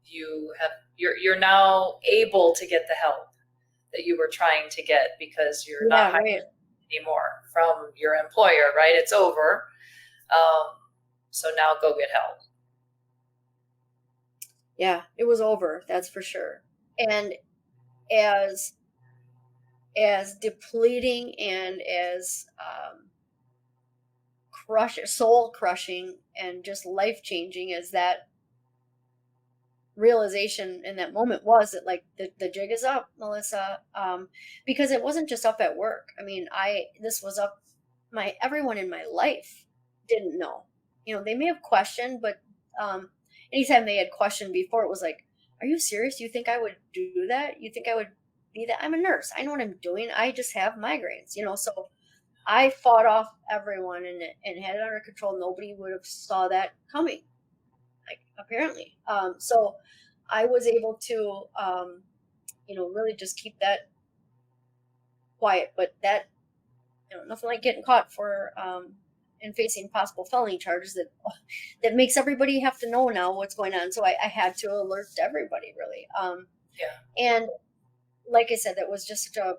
you're now able to get the help that you were trying to get because you're not hired anymore from your employer, right? It's over. So now go get help. Yeah, it was over. That's for sure. And as depleting and as soul crushing and just life changing as that realization in that moment was, that like the jig is up, Melissa, because it wasn't just up at work. This was up, everyone in my life didn't know. They may have questioned, but anytime they had questioned before, it was like, are you serious? You think I would do that? You think I would be that? I'm a nurse. I know what I'm doing. I just have migraines, so I fought off everyone and had it under control. Nobody would have saw that coming, apparently. So I was able to, really just keep that quiet, but that, nothing like getting caught for, and facing possible felony charges that makes everybody have to know now what's going on. So I had to alert everybody, really. And like I said, that was just such a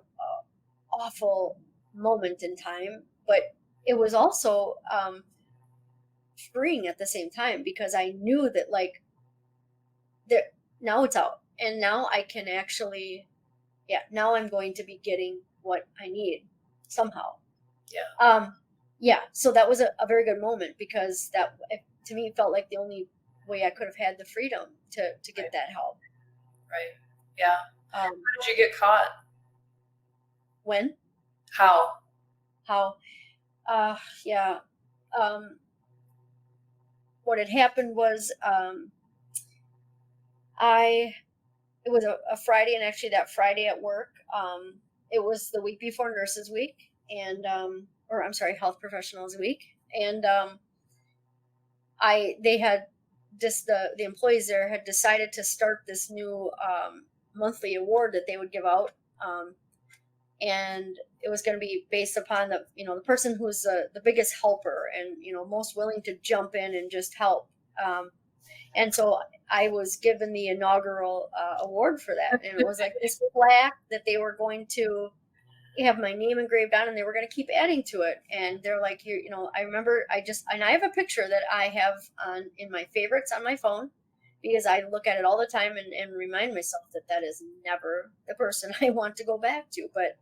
awful moment in time, but it was also freeing at the same time, because I knew that now it's out, and now I can actually, now I'm going to be getting what I need somehow. So that was a very good moment, because that, to me, felt like the only way I could have had the freedom to get that help. Right. Yeah. How did you get caught? When? How? What had happened was, it was a Friday, and actually that Friday at work, it was the week before Nurses Week, and Health Professionals Week, and they had just the employees there had decided to start this new monthly award that they would give out, and it was going to be based upon the person who's the biggest helper and most willing to jump in and just help. And so I was given the inaugural award for that, and it was like this plaque that they were going to have my name engraved on, and they were going to keep adding to it. And they're like, I remember and I have a picture that I have in my favorites on my phone, because I look at it all the time and remind myself that is never the person I want to go back to. But,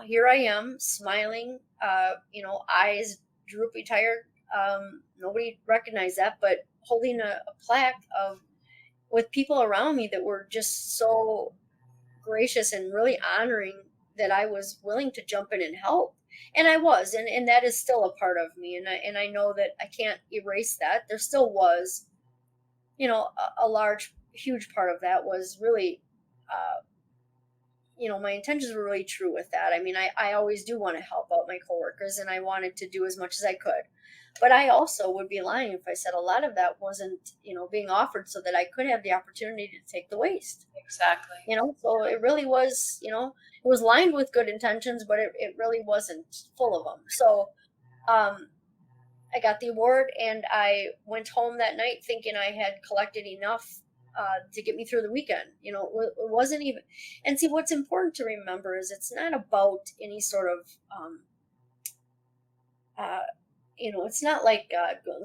here I am smiling, eyes droopy, tired. Nobody recognized that, but holding a plaque with people around me that were just so gracious and really honoring that I was willing to jump in and help. And I was, and that is still a part of me, and I know that I can't erase that. There still was, a large, huge part of that was really, uh, my intentions were really true with that. I mean, I always do want to help out my coworkers, and I wanted to do as much as I could. But I also would be lying if I said a lot of that wasn't, being offered so that I could have the opportunity to take the waste. Exactly. So it really was, it was lined with good intentions, but it really wasn't full of them. So um, I got the award, and I went home that night thinking I had collected enough to get me through the weekend. It wasn't even, and see, what's important to remember is it's not about any sort of, uh, it's not like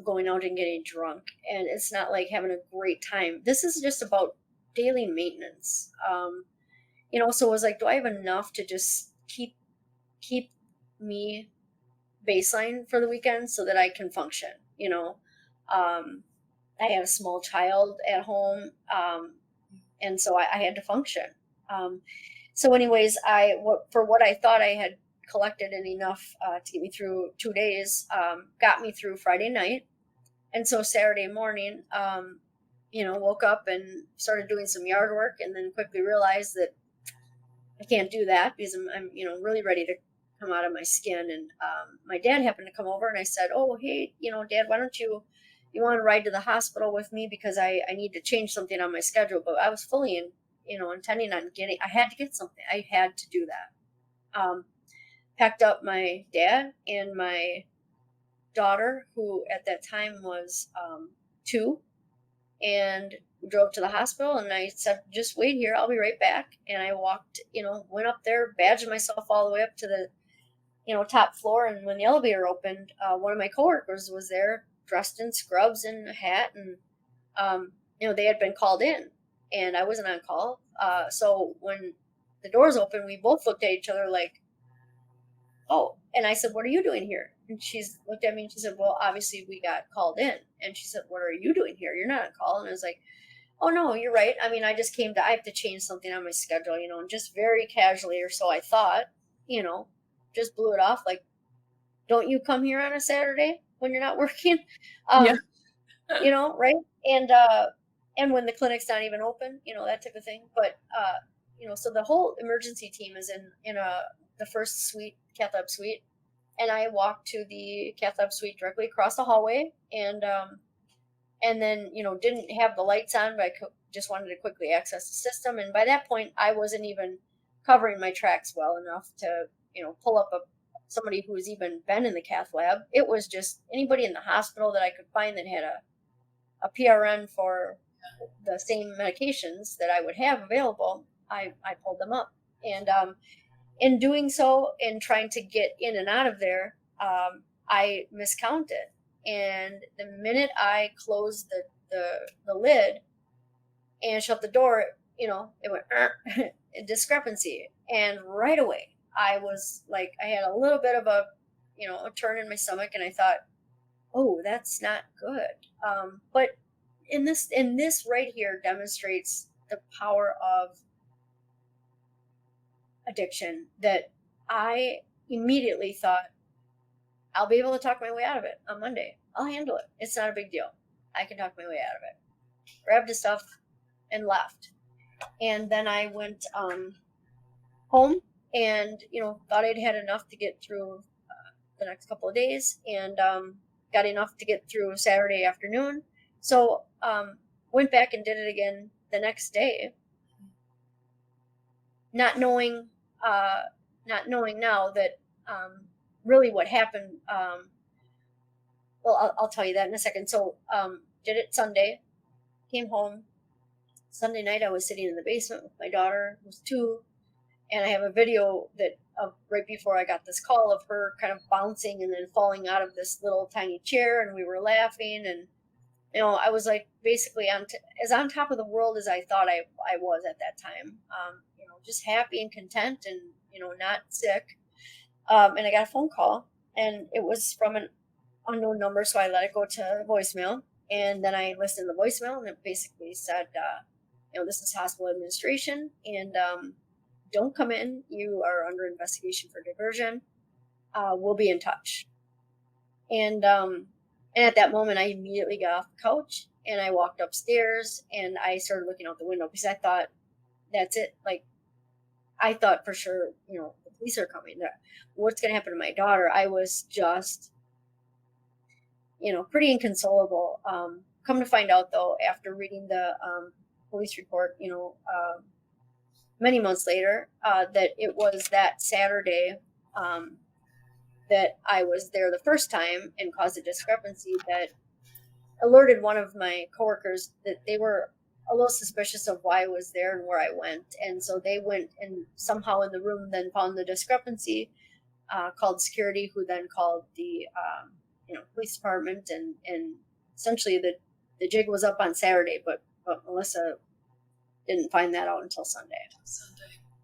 going out and getting drunk, and it's not like having a great time. This is just about daily maintenance. So it was like, do I have enough to just keep me baseline for the weekend so that I can function? Um, I had a small child at home, and so I had to function. Um, so, anyways, for what I thought I had collected and enough to get me through 2 days, got me through Friday night, and so Saturday morning, woke up and started doing some yard work, and then quickly realized that I can't do that because I'm really ready to come out of my skin. And my dad happened to come over, and I said, "Oh, hey, Dad, why don't you want to ride to the hospital with me because I need to change something on my schedule." But I was fully intending on I had to get something. I had to do that. Packed up my dad and my daughter, who at that time was 2, and drove to the hospital, and I said, "Just wait here, I'll be right back." And I walked, went up there, badged myself all the way up to the top floor. And when the elevator opened, one of my coworkers was there dressed in scrubs and a hat, and they had been called in, and I wasn't on call. So when the doors opened, we both looked at each other like, "Oh." And I said, "What are you doing here?" And she's looked at me and she said, "Well, obviously we got called in." And she said, "What are you doing here? You're not on call." And I was like, "Oh no, you're right. I mean, I have to change something on my schedule, and just very casually, or so I thought, you know, just blew it off like, don't you come here on a Saturday when you're not working?" Yeah. Um, right? And when the clinic's not even open, that type of thing. But so the whole emergency team is in the first suite, cath lab suite, and I walked to the cath lab suite directly across the hallway, and then didn't have the lights on, but just wanted to quickly access the system. And by that point, I wasn't even covering my tracks well enough to pull up somebody who has even been in the cath lab. It was just anybody in the hospital that I could find that had a PRN for the same medications that I would have available. I pulled them up, and in doing so, in trying to get in and out of there, I miscounted. And the minute I closed the lid and shut the door, it went a discrepancy. And right away, I was like, I had a little bit of a turn in my stomach, and I thought, oh, that's not good. But in this right here demonstrates the power of addiction, that I immediately thought, I'll be able to talk my way out of it on Monday. I'll handle it. It's not a big deal. I can talk my way out of it. Grabbed his stuff and left. And then I went home and, thought I'd had enough to get through the next couple of days, and got enough to get through Saturday afternoon. So went back and did it again the next day, not knowing now that really what happened. Well, I'll tell you that in a second. So did it Sunday, came home. Sunday night, I was sitting in the basement with my daughter, who was 2, and I have a video that of right before I got this call of her kind of bouncing and then falling out of this little tiny chair, and we were laughing, and I was like basically as on top of the world as I thought I was at that time. Just happy and content, and not sick. And I got a phone call, and it was from an unknown number, so I let it go to voicemail. And then I listened to the voicemail, and it basically said, this is hospital administration, and don't come in. You are under investigation for diversion. we'll be in touch. And at that moment, I immediately got off the couch and I walked upstairs and I started looking out the window because I thought, that's it. Like, I thought for sure, the police are coming. What's going to happen to my daughter? I was just, pretty inconsolable. Come to find out, though, after reading the police report, many months later, that it was that Saturday that I was there the first time and caused a discrepancy that alerted one of my coworkers that they were a little suspicious of why I was there and where I went. And so they went and somehow in the room then found the discrepancy, called security, who then called the police department, and essentially the jig was up on Saturday, but Melissa didn't find that out until Sunday.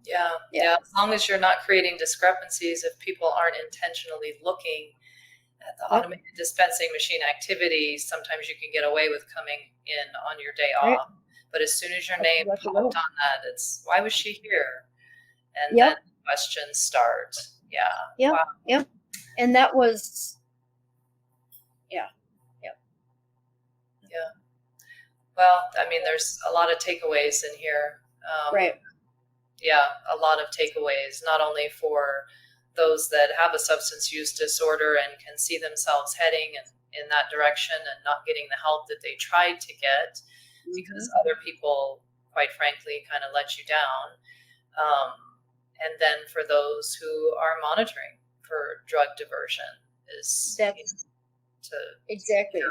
Yeah. As long as you're not creating discrepancies, if people aren't intentionally looking at the automated dispensing machine activity, sometimes you can get away with coming in on your day off. But as soon as your name popped on that, it's, why was she here? And then questions start. Yeah. Wow. Yep. And that was, Well, I mean, there's a lot of takeaways in here. Right. Yeah, a lot of takeaways, not only for those that have a substance use disorder and can see themselves heading in that direction and not getting the help that they tried to get because other people, quite frankly, kind of let you down. And then for those who are monitoring for drug diversion exactly.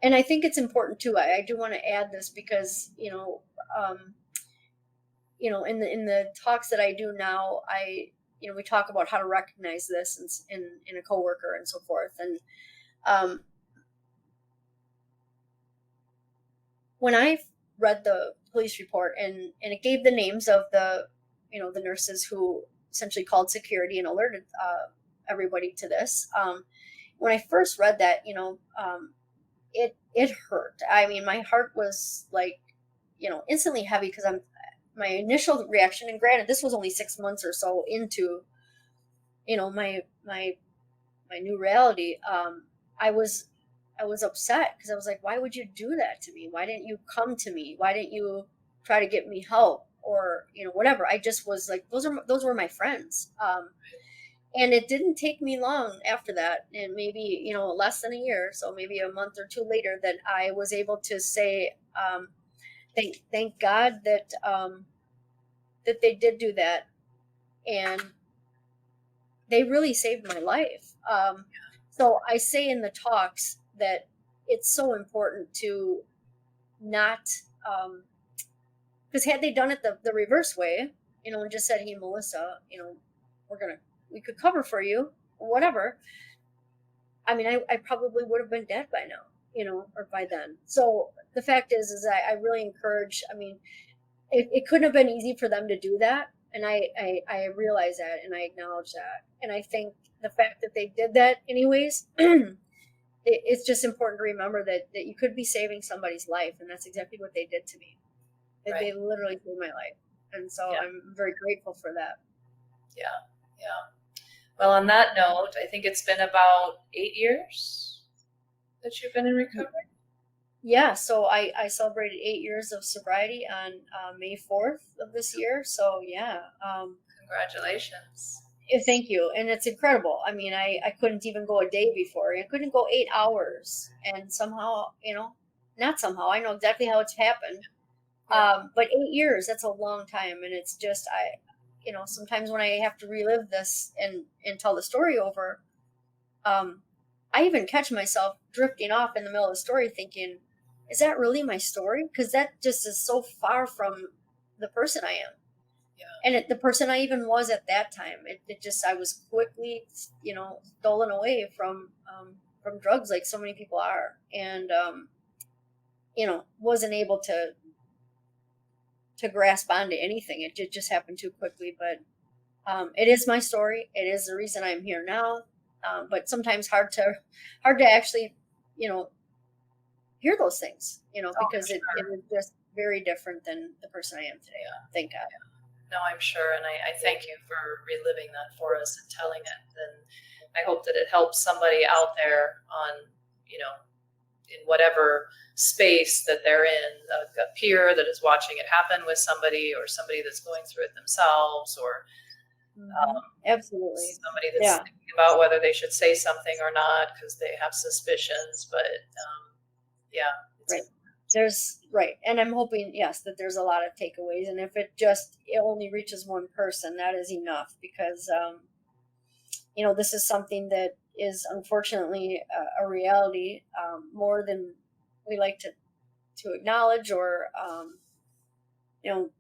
And I think it's important too. I do want to add this because, in the talks that I do now, we talk about how to recognize this in a coworker and so forth. And when I read the police report and it gave the names of the nurses who essentially called security and alerted everybody to this, when I first read that, it hurt. I mean, my heart was like, instantly heavy because my initial reaction, and granted, this was only 6 months or so into, my new reality. I was upset because I was like, why would you do that to me? Why didn't you come to me? Why didn't you try to get me help or, whatever? I just was like, those were my friends. And it didn't take me long after that, and maybe, less than a year, so maybe a month or two later, that I was able to say, thank God that that they did do that, and they really saved my life. So I say in the talks that it's so important to not, because had they done it the reverse way, and just said, hey, Melissa, we could cover for you, whatever. I mean, I probably would have been dead by now, or by then. So the fact is I really encourage, I mean, it couldn't have been easy for them to do that. And I realize that, and I acknowledge that. And I think the fact that they did that anyways, it's just important to remember that you could be saving somebody's life. And that's exactly what they did to me. They literally saved my life. And so I'm very grateful for that. Yeah. Well, on that note, I think it's been about 8 years that you've been in recovery. Yeah, so I celebrated 8 years of sobriety on May 4th of this year. So yeah. Congratulations. Thank you. And it's incredible. I mean, I couldn't even go a day before. I couldn't go 8 hours. And somehow, not somehow, I know exactly how it's happened. But 8 years, that's a long time. And it's just, sometimes when I have to relive this and tell the story over, I even catch myself drifting off in the middle of the story thinking, is that really my story? Because that just is so far from the person I am. Yeah. And the person I even was at that time. It just, I was quickly, stolen away from drugs like so many people are. And, wasn't able to grasp onto anything. It just happened too quickly. But it is my story. It is the reason I'm here now. But sometimes hard to actually, hear those things, because it is just very different than the person I am today. Thank God. No, I'm sure, and I thank you for reliving that for us and telling it. And I hope that it helps somebody out there on, you know, in whatever space that they're in, a peer that is watching it happen with somebody, or somebody that's going through it themselves, or Absolutely. somebody that's Yeah. thinking about whether they should say something or not because they have suspicions. But yeah, it's Right. Right. And I'm hoping, yes, that there's a lot of takeaways. And if it only reaches one person, that is enough because, this is something that is unfortunately a reality more than we like to acknowledge or, you know,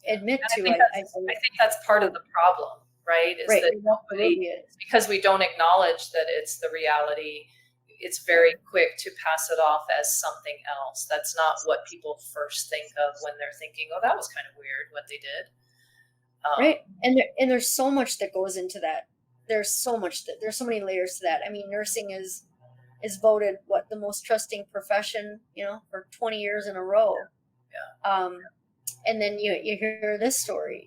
admit and to. I think that's part of the problem, right? Is Right. that It nobody, absolutely is. because we don't acknowledge that it's the reality, it's very quick to pass it off as something else. That's not what people first think of when they're thinking, oh, that was kind of weird what they did. Right. And there's so much that goes into that. There's so many layers to that. I mean, nursing is voted what the most trusting profession, for 20 years in a row. Yeah. And then you hear this story,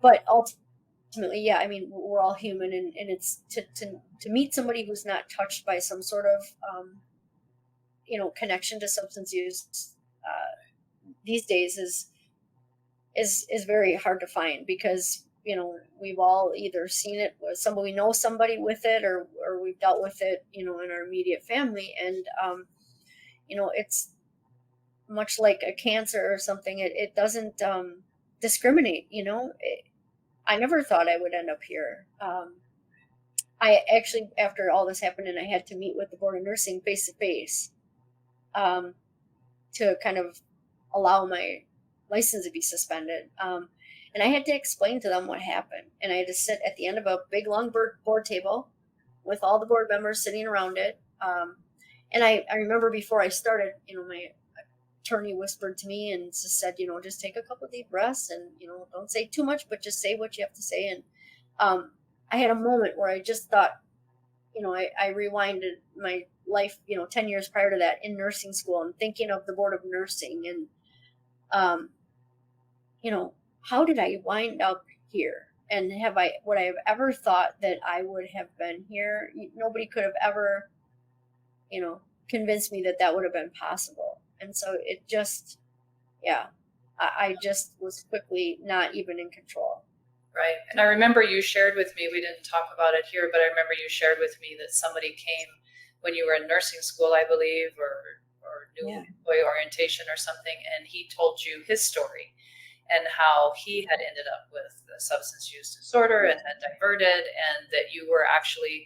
but ultimately, yeah, I mean, we're all human, and it's to meet somebody who's not touched by some sort of connection to substance use these days is very hard to find because we've all either seen it with somebody, we know somebody with it, or we've dealt with it in our immediate family. And it's much like a cancer or something. It doesn't discriminate. I never thought I would end up here. I actually, after all this happened and I had to meet with the board of nursing face to face to kind of allow my license to be suspended. And I had to explain to them what happened. And I had to sit at the end of a big, long board table with all the board members sitting around it. And I remember before I started, my attorney whispered to me and just said, just take a couple deep breaths and, don't say too much, but just say what you have to say. And I had a moment where I just thought, I rewinded my life, 10 years prior to that in nursing school and thinking of the board of nursing and, how did I wind up here? And would I have ever thought that I would have been here? Nobody could have ever, convinced me that would have been possible. And so it just, yeah, I just was quickly not even in control. Right. And I remember you shared with me, we didn't talk about it here, but I remember you shared with me that somebody came when you were in nursing school, I believe, or new employee orientation or something, and he told you his story and how he had ended up with a substance use disorder and had diverted, and that you were actually,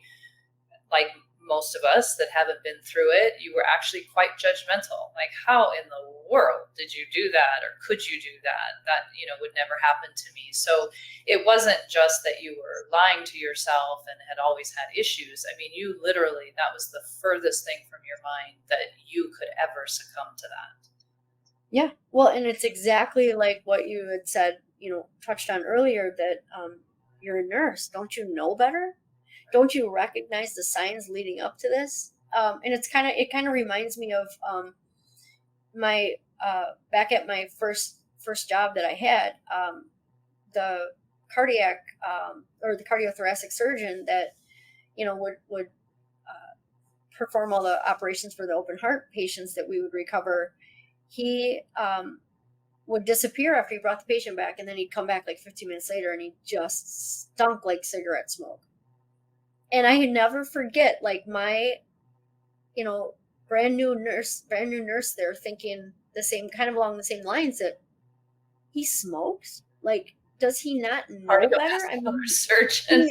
like most of us that haven't been through it, you were actually quite judgmental. Like, how in the world did you do that, or could you do that? That would never happen to me. So it wasn't just that you were lying to yourself and had always had issues. I mean, you literally, that was the furthest thing from your mind that you could ever succumb to that. Yeah, well, and it's exactly like what you had said, touched on earlier, that you're a nurse. Don't you know better? Don't you recognize the signs leading up to this? And it kind of reminds me of my back at my first job that I had, the cardiac or the cardiothoracic surgeon that would perform all the operations for the open heart patients that we would recover. He would disappear after he brought the patient back, and then he'd come back like 15 minutes later and he just stunk like cigarette smoke. And I never forget, like, my brand new nurse there thinking the same, kind of along the same lines, that he smokes. Like, does he not know better? I mean, surgeon.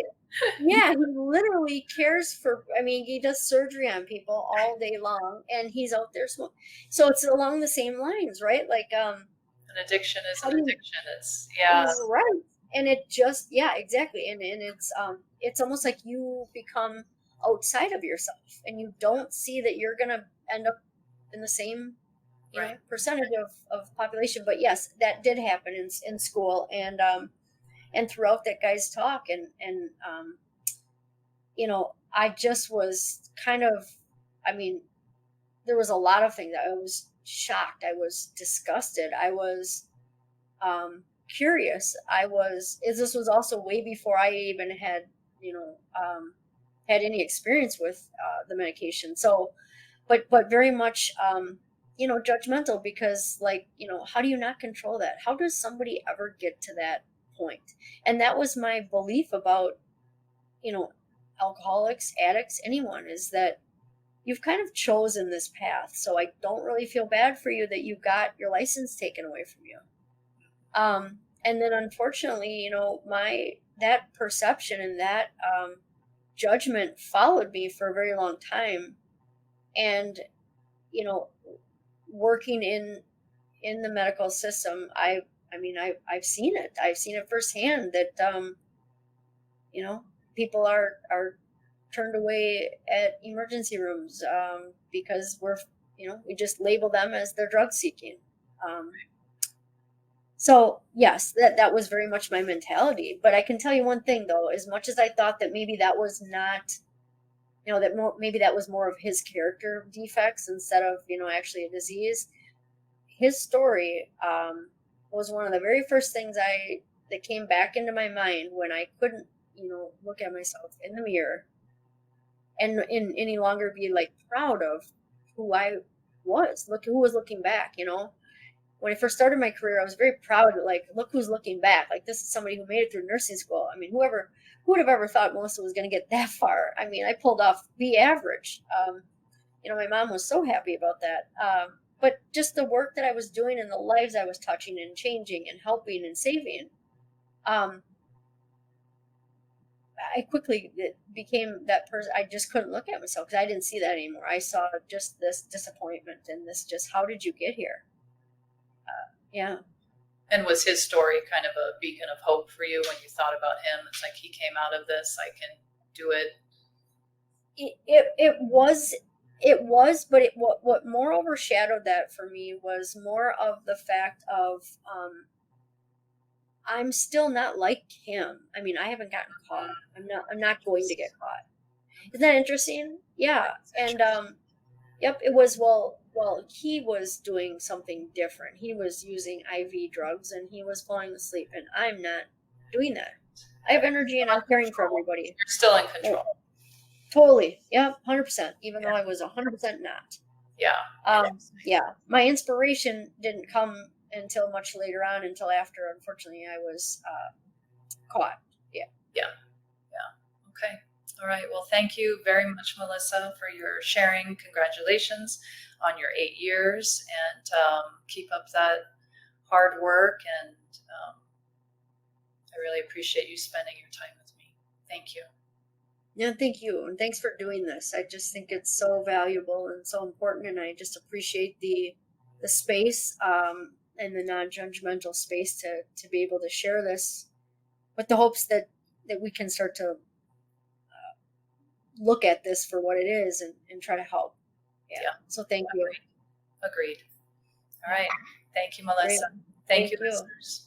Yeah, he literally cares for, he does surgery on people all day long, and he's out there smoking. So it's along the same lines, right? Like, an addiction is an addiction. It's, yeah. Right. And it just, yeah, exactly. And it's almost like you become outside of yourself and you don't see that you're going to end up in the same percentage of population. But yes, that did happen in school and throughout that guy's talk. And I just was kind of, there was a lot of things. I was shocked. I was disgusted. I was curious. This was also way before I even had, had any experience with the medication. So, but very much, judgmental, because, like, how do you not control that? How does somebody ever get to that point? And that was my belief about, you know, alcoholics, addicts, anyone, is that you've kind of chosen this path. So I don't really feel bad for you that you got your license taken away from you. And then unfortunately, that perception and that judgment followed me for a very long time. And, working in the medical system, I've seen it. I've seen it firsthand that, people are turned away at emergency rooms because we just label them as they're drug seeking. So yes, that was very much my mentality. But I can tell you one thing, though: as much as I thought that maybe that was not, maybe that was more of his character defects instead of, actually a disease, his story was one of the very first things that came back into my mind when I couldn't, look at myself in the mirror and any longer be like proud of who I was. Look who was looking back. When I first started my career, I was very proud. Like, look who's looking back. Like, this is somebody who made it through nursing school. I mean, who would have ever thought Melissa was going to get that far? I mean, I pulled off B average. My mom was so happy about that. But just the work that I was doing and the lives I was touching and changing and helping and saving, I quickly became that person. I just couldn't look at myself because I didn't see that anymore. I saw just this disappointment and this just, how did you get here? Yeah. And was his story kind of a beacon of hope for you when you thought about him? It's like, he came out of this, I can do it. It was, but what more overshadowed that for me was more of the fact of, I'm still not like him. I mean, I haven't gotten caught. I'm not going to get caught. Isn't that interesting? Yeah. And, yep, it was, well, he was doing something different. He was using IV drugs and he was falling asleep, and I'm not doing that. I have energy and I'm caring for everybody. You're still in control. Totally. Yeah, 100%. Even though I was 100% not. Yeah. Yeah. My inspiration didn't come until much later on, until after, unfortunately, I was caught. Yeah. Okay. All right. Well, thank you very much, Melissa, for your sharing. Congratulations on your 8 years, and keep up that hard work. And I really appreciate you spending your time with me. Thank you. Yeah, thank you. And thanks for doing this. I just think it's so valuable and so important. And I just appreciate the space and the non-judgmental space to be able to share this with the hopes that we can start to look at this for what it is and try to help. Yeah. So thank you. Agreed. All right. Thank you, Melissa. Great. Thank you, Thank you. listeners.